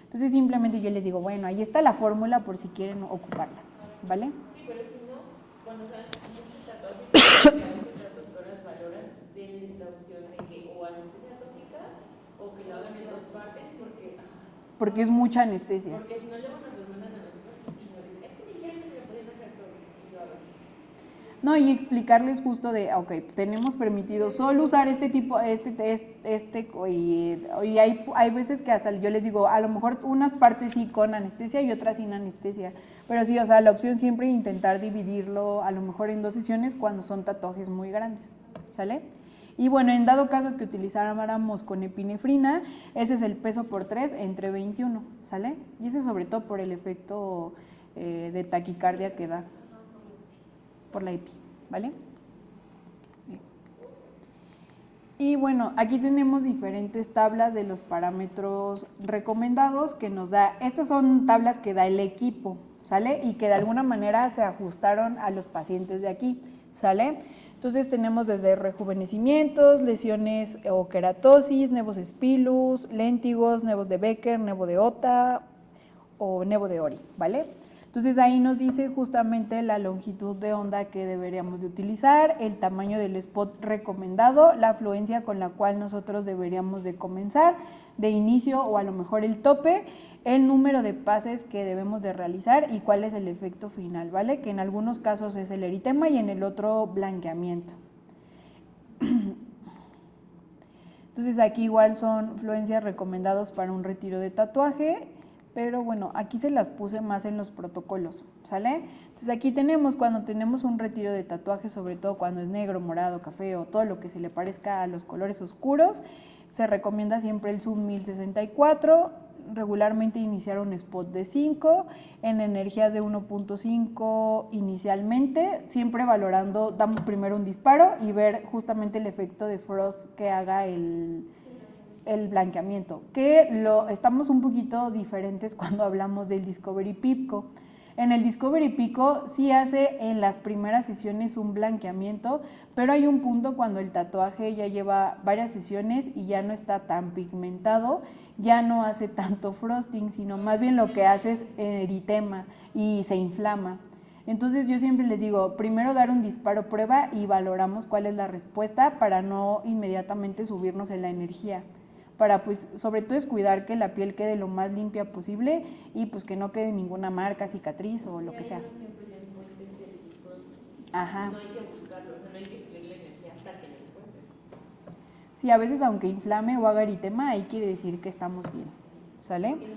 Entonces simplemente yo les digo, bueno, ahí está la fórmula por si quieren ocuparla, ¿vale? Sí, pero si no, cuando sean muchos tatuajes, que a veces las doctoras valoran, denles la opción de que o anestesia tópica o que lo hagan en 2 partes porque es mucha anestesia. Porque si no luego nos los mandan a nosotros y nos dicen, es que me dijeron que me podían hacer todo. Y yo, a ver. No, y explicarles justo de, ok, tenemos permitido solo usar este tipo, y hay veces que hasta yo les digo, a lo mejor unas partes sí con anestesia y otras sin anestesia, pero sí, o sea, la opción siempre es intentar dividirlo a lo mejor en 2 sesiones cuando son tatuajes muy grandes, ¿sale? Y bueno, en dado caso que utilizáramos con epinefrina, ese es el peso por 3 entre 21, ¿sale? Y ese sobre todo por el efecto de taquicardia que da por la epi, ¿vale? Bien. Y bueno, aquí tenemos diferentes tablas de los parámetros recomendados que nos da. Estas son tablas que da el equipo, ¿sale? Y que de alguna manera se ajustaron a los pacientes de aquí, ¿sale? Entonces tenemos desde rejuvenecimientos, lesiones o queratosis, nevos spilus, léntigos, nevos de Becker, nevo de Ota o nevo de Ori, ¿vale? Entonces ahí nos dice justamente la longitud de onda que deberíamos de utilizar, el tamaño del spot recomendado, la afluencia con la cual nosotros deberíamos de comenzar, de inicio o a lo mejor el tope, el número de pases que debemos de realizar y cuál es el efecto final, ¿vale? Que en algunos casos es el eritema y en el otro blanqueamiento. Entonces aquí igual son fluencias recomendados para un retiro de tatuaje, pero bueno, aquí se las puse más en los protocolos, ¿sale? Entonces aquí tenemos, cuando tenemos un retiro de tatuaje, sobre todo cuando es negro, morado, café o todo lo que se le parezca a los colores oscuros, se recomienda siempre el Zoom 1064, regularmente iniciar un spot de 5, en energías de 1.5 inicialmente, siempre valorando, damos primero un disparo y ver justamente el efecto de frost que haga el blanqueamiento, que estamos un poquito diferentes cuando hablamos del Discovery Pico. En el Discovery Pico sí hace en las primeras sesiones un blanqueamiento, pero hay un punto cuando el tatuaje ya lleva varias sesiones y ya no está tan pigmentado, ya no hace tanto frosting, sino más bien lo que hace es eritema y se inflama. Entonces yo siempre les digo, primero dar un disparo prueba y valoramos cuál es la respuesta para no inmediatamente subirnos en la energía, para pues sobre todo es cuidar que la piel quede lo más limpia posible y pues que no quede ninguna marca, cicatriz o lo que sea. Ajá. No hay que buscarlo, o sea, no hay que subir la energía hasta que lo encuentres. Sí, a veces aunque inflame o haga eritema, ahí quiere decir que estamos bien, ¿sale? A mí me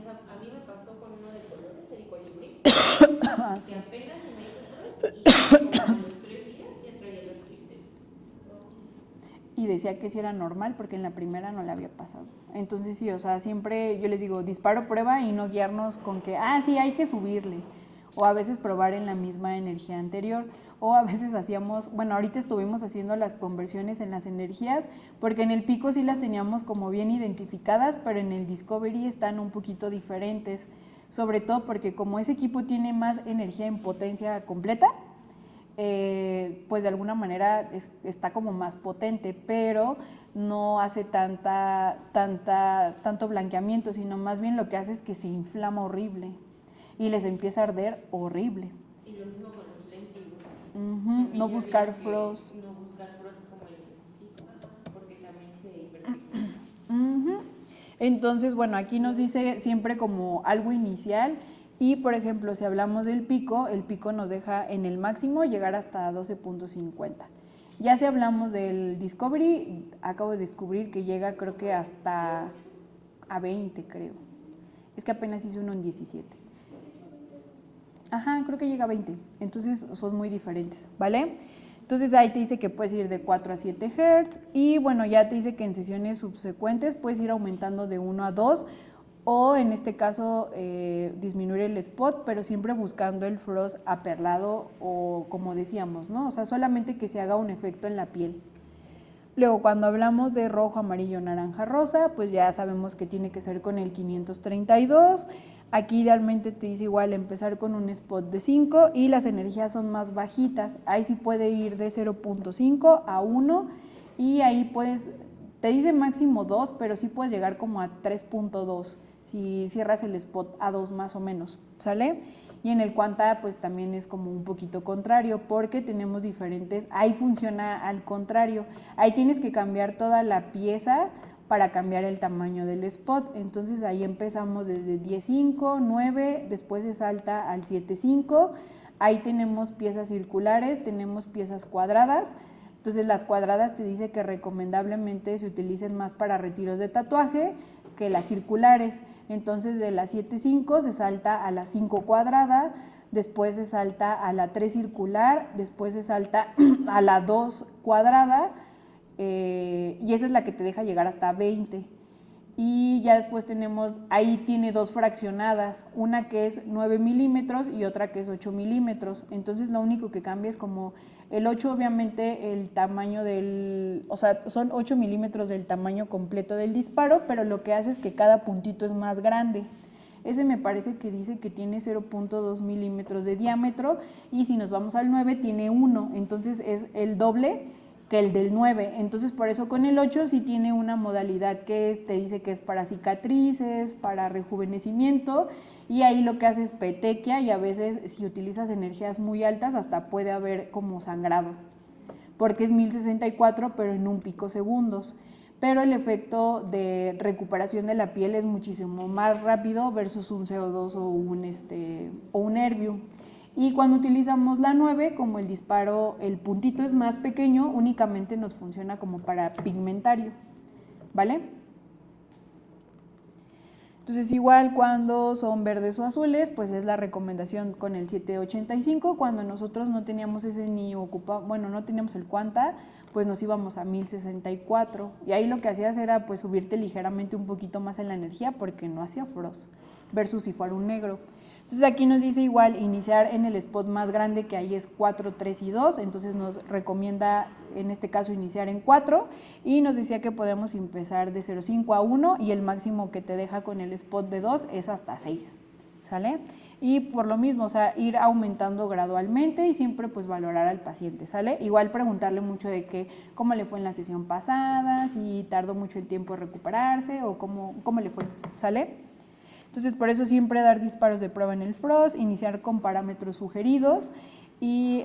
pasó con uno de colores, el colibrí, Ah, sí. que apenas se me hizo frost y como a los 3 días ya traía los scripted. Y decía que sí era normal porque en la primera no le había pasado. Entonces sí, o sea, siempre yo les digo, disparo prueba y no guiarnos con que, sí, hay que subirle. O a veces probar en la misma energía anterior. O a veces hacíamos, bueno, ahorita estuvimos haciendo las conversiones en las energías, porque en el pico sí las teníamos como bien identificadas, pero en el Discovery están un poquito diferentes. Sobre todo porque como ese equipo tiene más energía en potencia completa, pues de alguna manera está como más potente, pero no hace tanto blanqueamiento, sino más bien lo que hace es que se inflama horrible y les empieza a arder horrible. Y lo mismo con los léntigos. No buscar frost. No buscar frost como el pico, porque también se hiperpigmenta. Entonces, bueno, aquí nos dice siempre como algo inicial. Y, por ejemplo, si hablamos del pico, el pico nos deja en el máximo llegar hasta 12.50. Ya si hablamos del Discovery, acabo de descubrir que llega creo que hasta a 20, creo. Es que apenas hice uno en 17. Ajá, creo que llega a 20. Entonces son muy diferentes, ¿vale? Entonces ahí te dice que puedes ir de 4 a 7 Hz y bueno, ya te dice que en sesiones subsecuentes puedes ir aumentando de 1 a 2 o en este caso disminuir el spot, pero siempre buscando el frost aperlado o como decíamos, ¿no? O sea, solamente que se haga un efecto en la piel. Luego, cuando hablamos de rojo, amarillo, naranja, rosa, pues ya sabemos que tiene que ser con el 532. Aquí idealmente te dice igual empezar con un spot de 5 y las energías son más bajitas. Ahí sí puede ir de 0.5 a 1 y ahí puedes, te dice máximo 2, pero sí puedes llegar como a 3.2 si cierras el spot a 2 más o menos, ¿sale? Y en el Quanta pues también es como un poquito contrario porque tenemos diferentes, ahí funciona al contrario, ahí tienes que cambiar toda la pieza para cambiar el tamaño del spot, entonces ahí empezamos desde 10.5, 9, después se salta al 7.5, ahí tenemos piezas circulares, tenemos piezas cuadradas, entonces las cuadradas te dice que recomendablemente se utilicen más para retiros de tatuaje que las circulares. Entonces de la 7.5 se salta a la 5 cuadrada, después se salta a la 3 circular, después se salta a la 2 cuadrada y esa es la que te deja llegar hasta 20. Y ya después tenemos, ahí tiene dos fraccionadas, una que es 9 milímetros y otra que es 8 milímetros. Entonces lo único que cambia es como el 8 obviamente el tamaño del, o sea, son 8 milímetros del tamaño completo del disparo, pero lo que hace es que cada puntito es más grande. Ese me parece que dice que tiene 0.2 milímetros de diámetro y si nos vamos al 9 tiene 1, entonces es el doble que el del 9, entonces por eso con el 8 sí tiene una modalidad que te dice que es para cicatrices, para rejuvenecimiento y ahí lo que hace es petequia y a veces si utilizas energías muy altas hasta puede haber como sangrado, porque es 1064 pero en un picosegundos, pero el efecto de recuperación de la piel es muchísimo más rápido versus un CO2 o un Erbium. Y cuando utilizamos la 9, como el disparo, el puntito es más pequeño, únicamente nos funciona como para pigmentario, ¿vale? Entonces igual cuando son verdes o azules, pues es la recomendación con el 785, cuando nosotros no teníamos ese ni bueno, no teníamos el Quanta, pues nos íbamos a 1064 y ahí lo que hacías era pues subirte ligeramente un poquito más en la energía porque no hacía frost, versus si fuera un negro. Entonces aquí nos dice igual iniciar en el spot más grande que ahí es 4, 3 y 2, entonces nos recomienda en este caso iniciar en 4 y nos decía que podemos empezar de 0.5 a 1 y el máximo que te deja con el spot de 2 es hasta 6, ¿sale? Y por lo mismo, o sea, ir aumentando gradualmente y siempre pues valorar al paciente, ¿sale? Igual preguntarle mucho de que cómo le fue en la sesión pasada, si tardó mucho el tiempo en recuperarse o cómo le fue, ¿sale? Entonces, por eso siempre dar disparos de prueba en el frost, iniciar con parámetros sugeridos y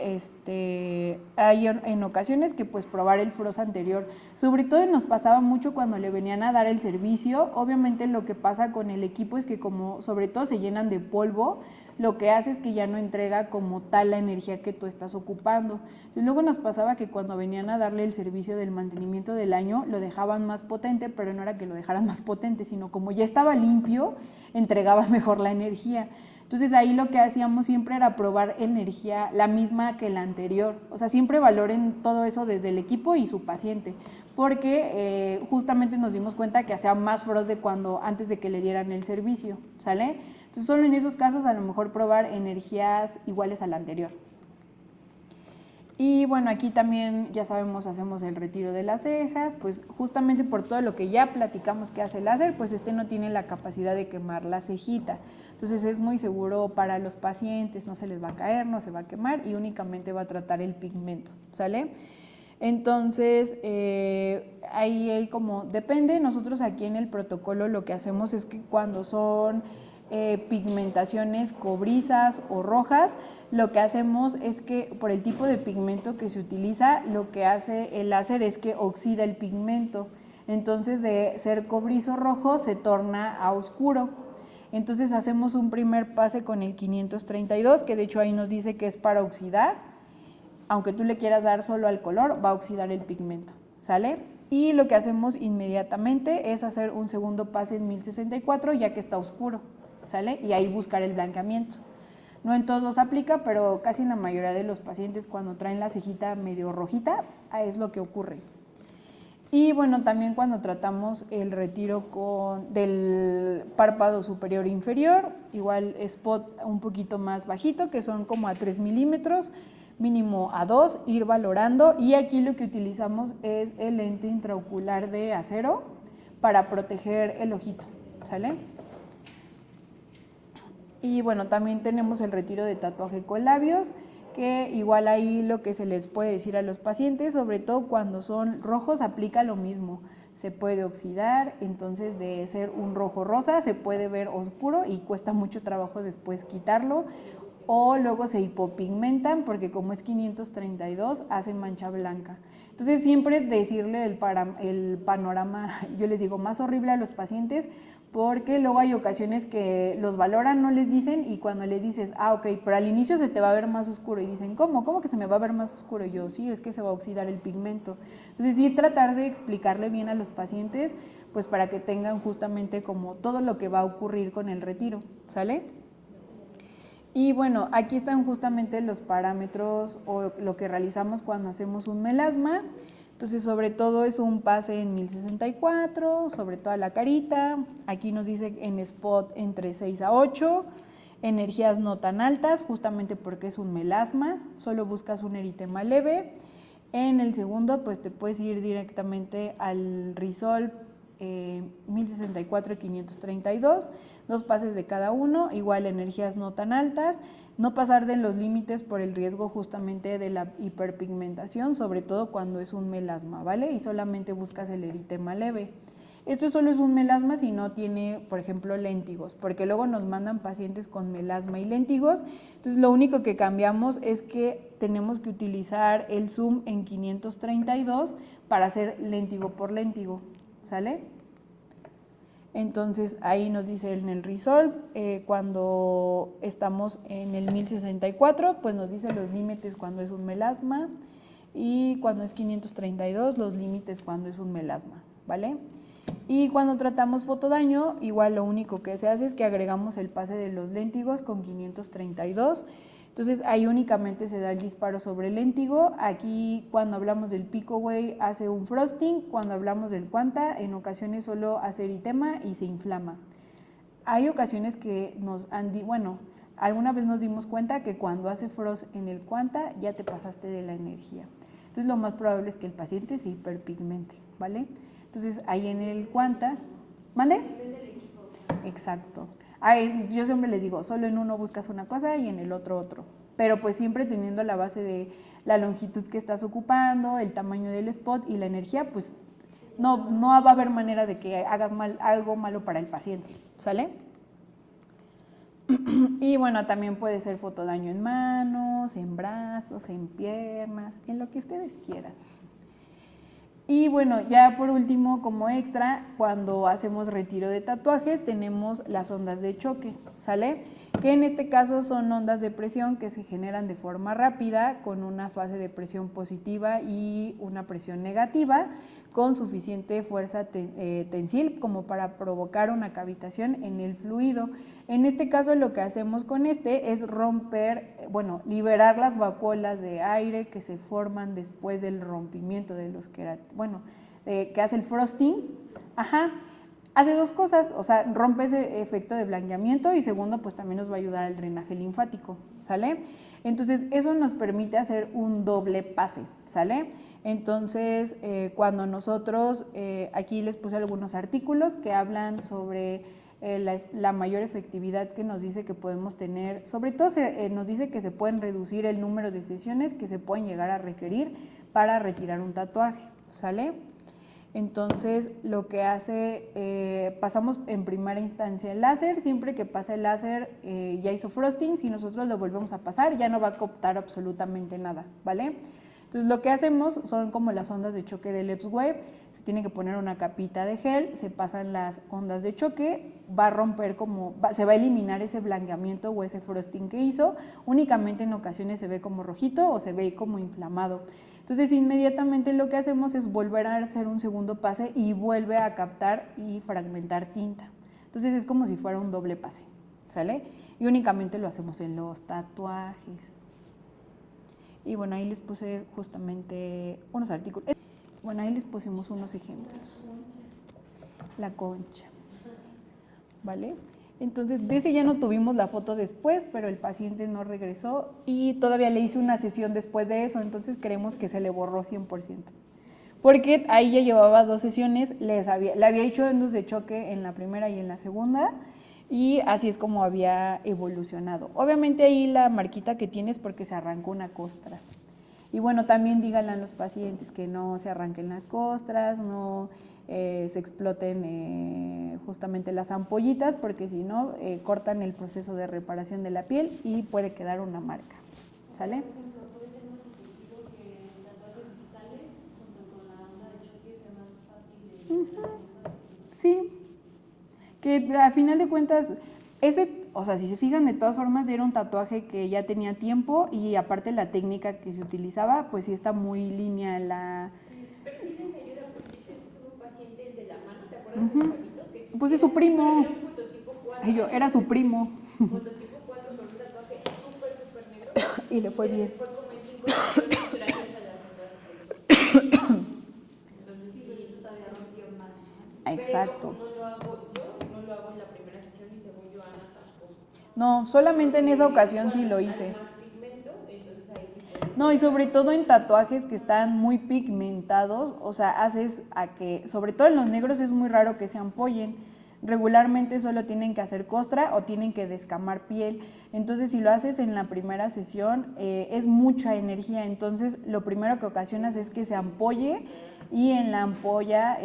hay en ocasiones que pues probar el frost anterior. Sobre todo nos pasaba mucho cuando le venían a dar el servicio. Obviamente lo que pasa con el equipo es que como sobre todo se llenan de polvo, lo que hace es que ya no entrega como tal la energía que tú estás ocupando. Y luego nos pasaba que cuando venían a darle el servicio del mantenimiento del año, lo dejaban más potente, pero no era que lo dejaran más potente, sino como ya estaba limpio, entregaba mejor la energía. Entonces ahí lo que hacíamos siempre era probar energía la misma que la anterior. O sea, siempre valoren todo eso desde el equipo y su paciente, porque justamente nos dimos cuenta que hacía más frost de cuando antes de que le dieran el servicio, ¿sale? Entonces solo en esos casos a lo mejor probar energías iguales a la anterior. Y bueno, aquí también ya sabemos, hacemos el retiro de las cejas, pues justamente por todo lo que ya platicamos que hace el láser, pues no tiene la capacidad de quemar la cejita. Entonces es muy seguro para los pacientes, no se les va a caer, no se va a quemar y únicamente va a tratar el pigmento, ¿sale? Entonces, ahí hay como, depende, nosotros aquí en el protocolo lo que hacemos es que cuando son pigmentaciones cobrizas o rojas, lo que hacemos es que por el tipo de pigmento que se utiliza, lo que hace el láser es que oxida el pigmento. Entonces de ser cobrizo rojo se torna a oscuro. Entonces hacemos un primer pase con el 532, que de hecho ahí nos dice que es para oxidar. Aunque tú le quieras dar solo al color, va a oxidar el pigmento, ¿sale? Y lo que hacemos inmediatamente es hacer un segundo pase en 1064 ya que está oscuro, ¿sale? Y ahí buscar el blanqueamiento. No en todos aplica, pero casi en la mayoría de los pacientes cuando traen la cejita medio rojita, es lo que ocurre. Y bueno, también cuando tratamos el retiro del párpado superior e inferior, igual spot un poquito más bajito, que son como a 3 milímetros, mínimo a 2, ir valorando, y aquí lo que utilizamos es el lente intraocular de acero para proteger el ojito, ¿sale? Y bueno, también tenemos el retiro de tatuaje con labios, que igual ahí lo que se les puede decir a los pacientes, sobre todo cuando son rojos, aplica lo mismo. Se puede oxidar, entonces de ser un rojo rosa se puede ver oscuro y cuesta mucho trabajo después quitarlo, o luego se hipopigmentan porque como es 532 hace mancha blanca. Entonces siempre decirle el panorama, yo les digo, más horrible a los pacientes, porque luego hay ocasiones que los valoran, no les dicen, y cuando les dices, ok, pero al inicio se te va a ver más oscuro, y dicen, ¿cómo? ¿Cómo que se me va a ver más oscuro? Y yo, sí, es que se va a oxidar el pigmento. Entonces sí, tratar de explicarle bien a los pacientes, pues para que tengan justamente como todo lo que va a ocurrir con el retiro, ¿sale? Y bueno, aquí están justamente los parámetros o lo que realizamos cuando hacemos un melasma. Entonces, sobre todo es un pase en 1064, sobre toda la carita. Aquí nos dice en spot entre 6 a 8, energías no tan altas, justamente porque es un melasma, solo buscas un eritema leve. En el segundo, pues te puedes ir directamente al Resolve 1064 y 532, 2 pases de cada uno, igual energías no tan altas, no pasar de los límites por el riesgo justamente de la hiperpigmentación, sobre todo cuando es un melasma, ¿vale? Y solamente buscas el eritema leve. Esto solo es un melasma si no tiene, por ejemplo, léntigos, porque luego nos mandan pacientes con melasma y léntigos. Entonces, lo único que cambiamos es que tenemos que utilizar el zoom en 532 para hacer léntigo por léntigo, ¿sale? Entonces, ahí nos dice en el Resolve, cuando estamos en el 1064, pues nos dice los límites cuando es un melasma, y cuando es 532, los límites cuando es un melasma, ¿vale? Y cuando tratamos fotodaño, igual lo único que se hace es que agregamos el pase de los léntigos con 532. Entonces ahí únicamente se da el disparo sobre el léntigo. Aquí cuando hablamos del Picoway hace un frosting, cuando hablamos del Quanta en ocasiones solo hace eritema y se inflama. Hay ocasiones que alguna vez nos dimos cuenta que cuando hace frost en el Quanta ya te pasaste de la energía. Entonces lo más probable es que el paciente se hiperpigmente, ¿vale? Entonces ahí en el Quanta, ¿mande? Depende del equipo. Exacto. Yo siempre les digo, solo en uno buscas una cosa y en el otro, pero pues siempre teniendo la base de la longitud que estás ocupando, el tamaño del spot y la energía, pues no va a haber manera de que hagas algo malo para el paciente, ¿sale? Y bueno, también puede ser fotodaño en manos, en brazos, en piernas, en lo que ustedes quieran. Y bueno, ya por último, como extra, cuando hacemos retiro de tatuajes, tenemos las ondas de choque, ¿sale? Que en este caso son ondas de presión que se generan de forma rápida, con una fase de presión positiva y una presión negativa, con suficiente fuerza tensil como para provocar una cavitación en el fluido. En este caso lo que hacemos con es liberar las vacuolas de aire que se forman después del rompimiento de los que hace el frosting. Hace dos cosas, o sea, rompe ese efecto de blanqueamiento, y segundo, pues también nos va a ayudar al drenaje linfático, ¿sale? Entonces, eso nos permite hacer un doble pase, ¿sale? Entonces, cuando nosotros, aquí les puse algunos artículos que hablan sobre la mayor efectividad que nos dice que podemos tener, sobre todo nos dice que se pueden reducir el número de sesiones que se pueden llegar a requerir para retirar un tatuaje, ¿sale? Entonces, lo que hace, pasamos en primera instancia el láser. Siempre que pasa el láser ya hizo frosting, si nosotros lo volvemos a pasar ya no va a captar absolutamente nada, ¿vale? Entonces, lo que hacemos son como las ondas de choque del Epps-Wave. Se tiene que poner una capita de gel, se pasan las ondas de choque, va a romper se va a eliminar ese blanqueamiento o ese frosting que hizo. Únicamente en ocasiones se ve como rojito o se ve como inflamado. Entonces, inmediatamente lo que hacemos es volver a hacer un segundo pase y vuelve a captar y fragmentar tinta. Entonces, es como si fuera un doble pase, ¿sale? Y únicamente lo hacemos en los tatuajes. Y bueno, ahí les puse justamente unos artículos. Bueno, ahí les pusimos unos ejemplos. La concha, ¿vale? Entonces, de ese ya no tuvimos la foto después, pero el paciente no regresó y todavía le hice una sesión después de eso, entonces creemos que se le borró 100%. Porque ahí ya llevaba 2 sesiones, le había hecho endos de choque en la primera y en la segunda, y así es como había evolucionado. Obviamente ahí la marquita que tienes porque se arrancó una costra. Y bueno, también díganle a los pacientes que no se arranquen las costras, no se exploten justamente las ampollitas, porque si no, cortan el proceso de reparación de la piel y puede quedar una marca. ¿Sale? Por ejemplo, puede ser más efectivo que tatuajes distales junto con la onda de choque sea más fácil de manejar. Sí, que a final de cuentas, o sea, si se fijan, de todas formas era un tatuaje que ya tenía tiempo y aparte la técnica que se utilizaba, pues sí está muy lineal la... Sí, pero sí les ayuda porque yo tuve un paciente, el de la mano, ¿te acuerdas del chavito? Que Pues es su primo. Era un fototipo 4. Ay, yo, era su primo. Fototipo 4 con un tatuaje súper negro. Y le fue se bien. Fue como en 5 sesiones gracias a las ondas del sol. Entonces sí, Eso todavía rompió más. Exacto. Pero no lo hago yo, no lo hago en la primera sesión y según yo Ana tampoco. No, solamente en esa ocasión sí lo Hay hice. más pigmento, entonces ahí sí puede. No, y sobre todo en tatuajes que están muy pigmentados, o sea, haces a que, sobre todo en los negros es muy raro que se ampollen. Regularmente solo tienen que hacer costra o tienen que descamar piel. Entonces, si lo haces en la primera sesión, es mucha energía. Entonces, lo primero que ocasionas es que se ampolle y en la ampolla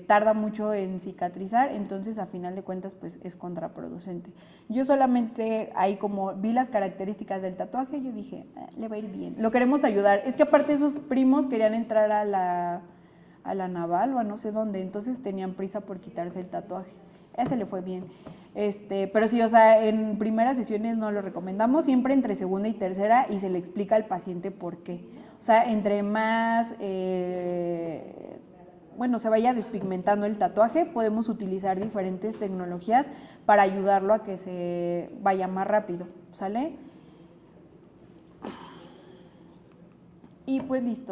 tarda mucho en cicatrizar. Entonces, a final de cuentas, pues es contraproducente. Yo solamente ahí como vi las características del tatuaje, yo dije, le va a ir bien. Lo queremos ayudar. Es que aparte esos primos querían entrar a la naval o a no sé dónde, entonces tenían prisa por quitarse el tatuaje. Ese le fue bien. Pero sí, o sea, en primeras sesiones no lo recomendamos, siempre entre segunda y tercera, y se le explica al paciente por qué. O sea, entre más, bueno, se vaya despigmentando el tatuaje, podemos utilizar diferentes tecnologías para ayudarlo a que se vaya más rápido, ¿sale? Y pues listo.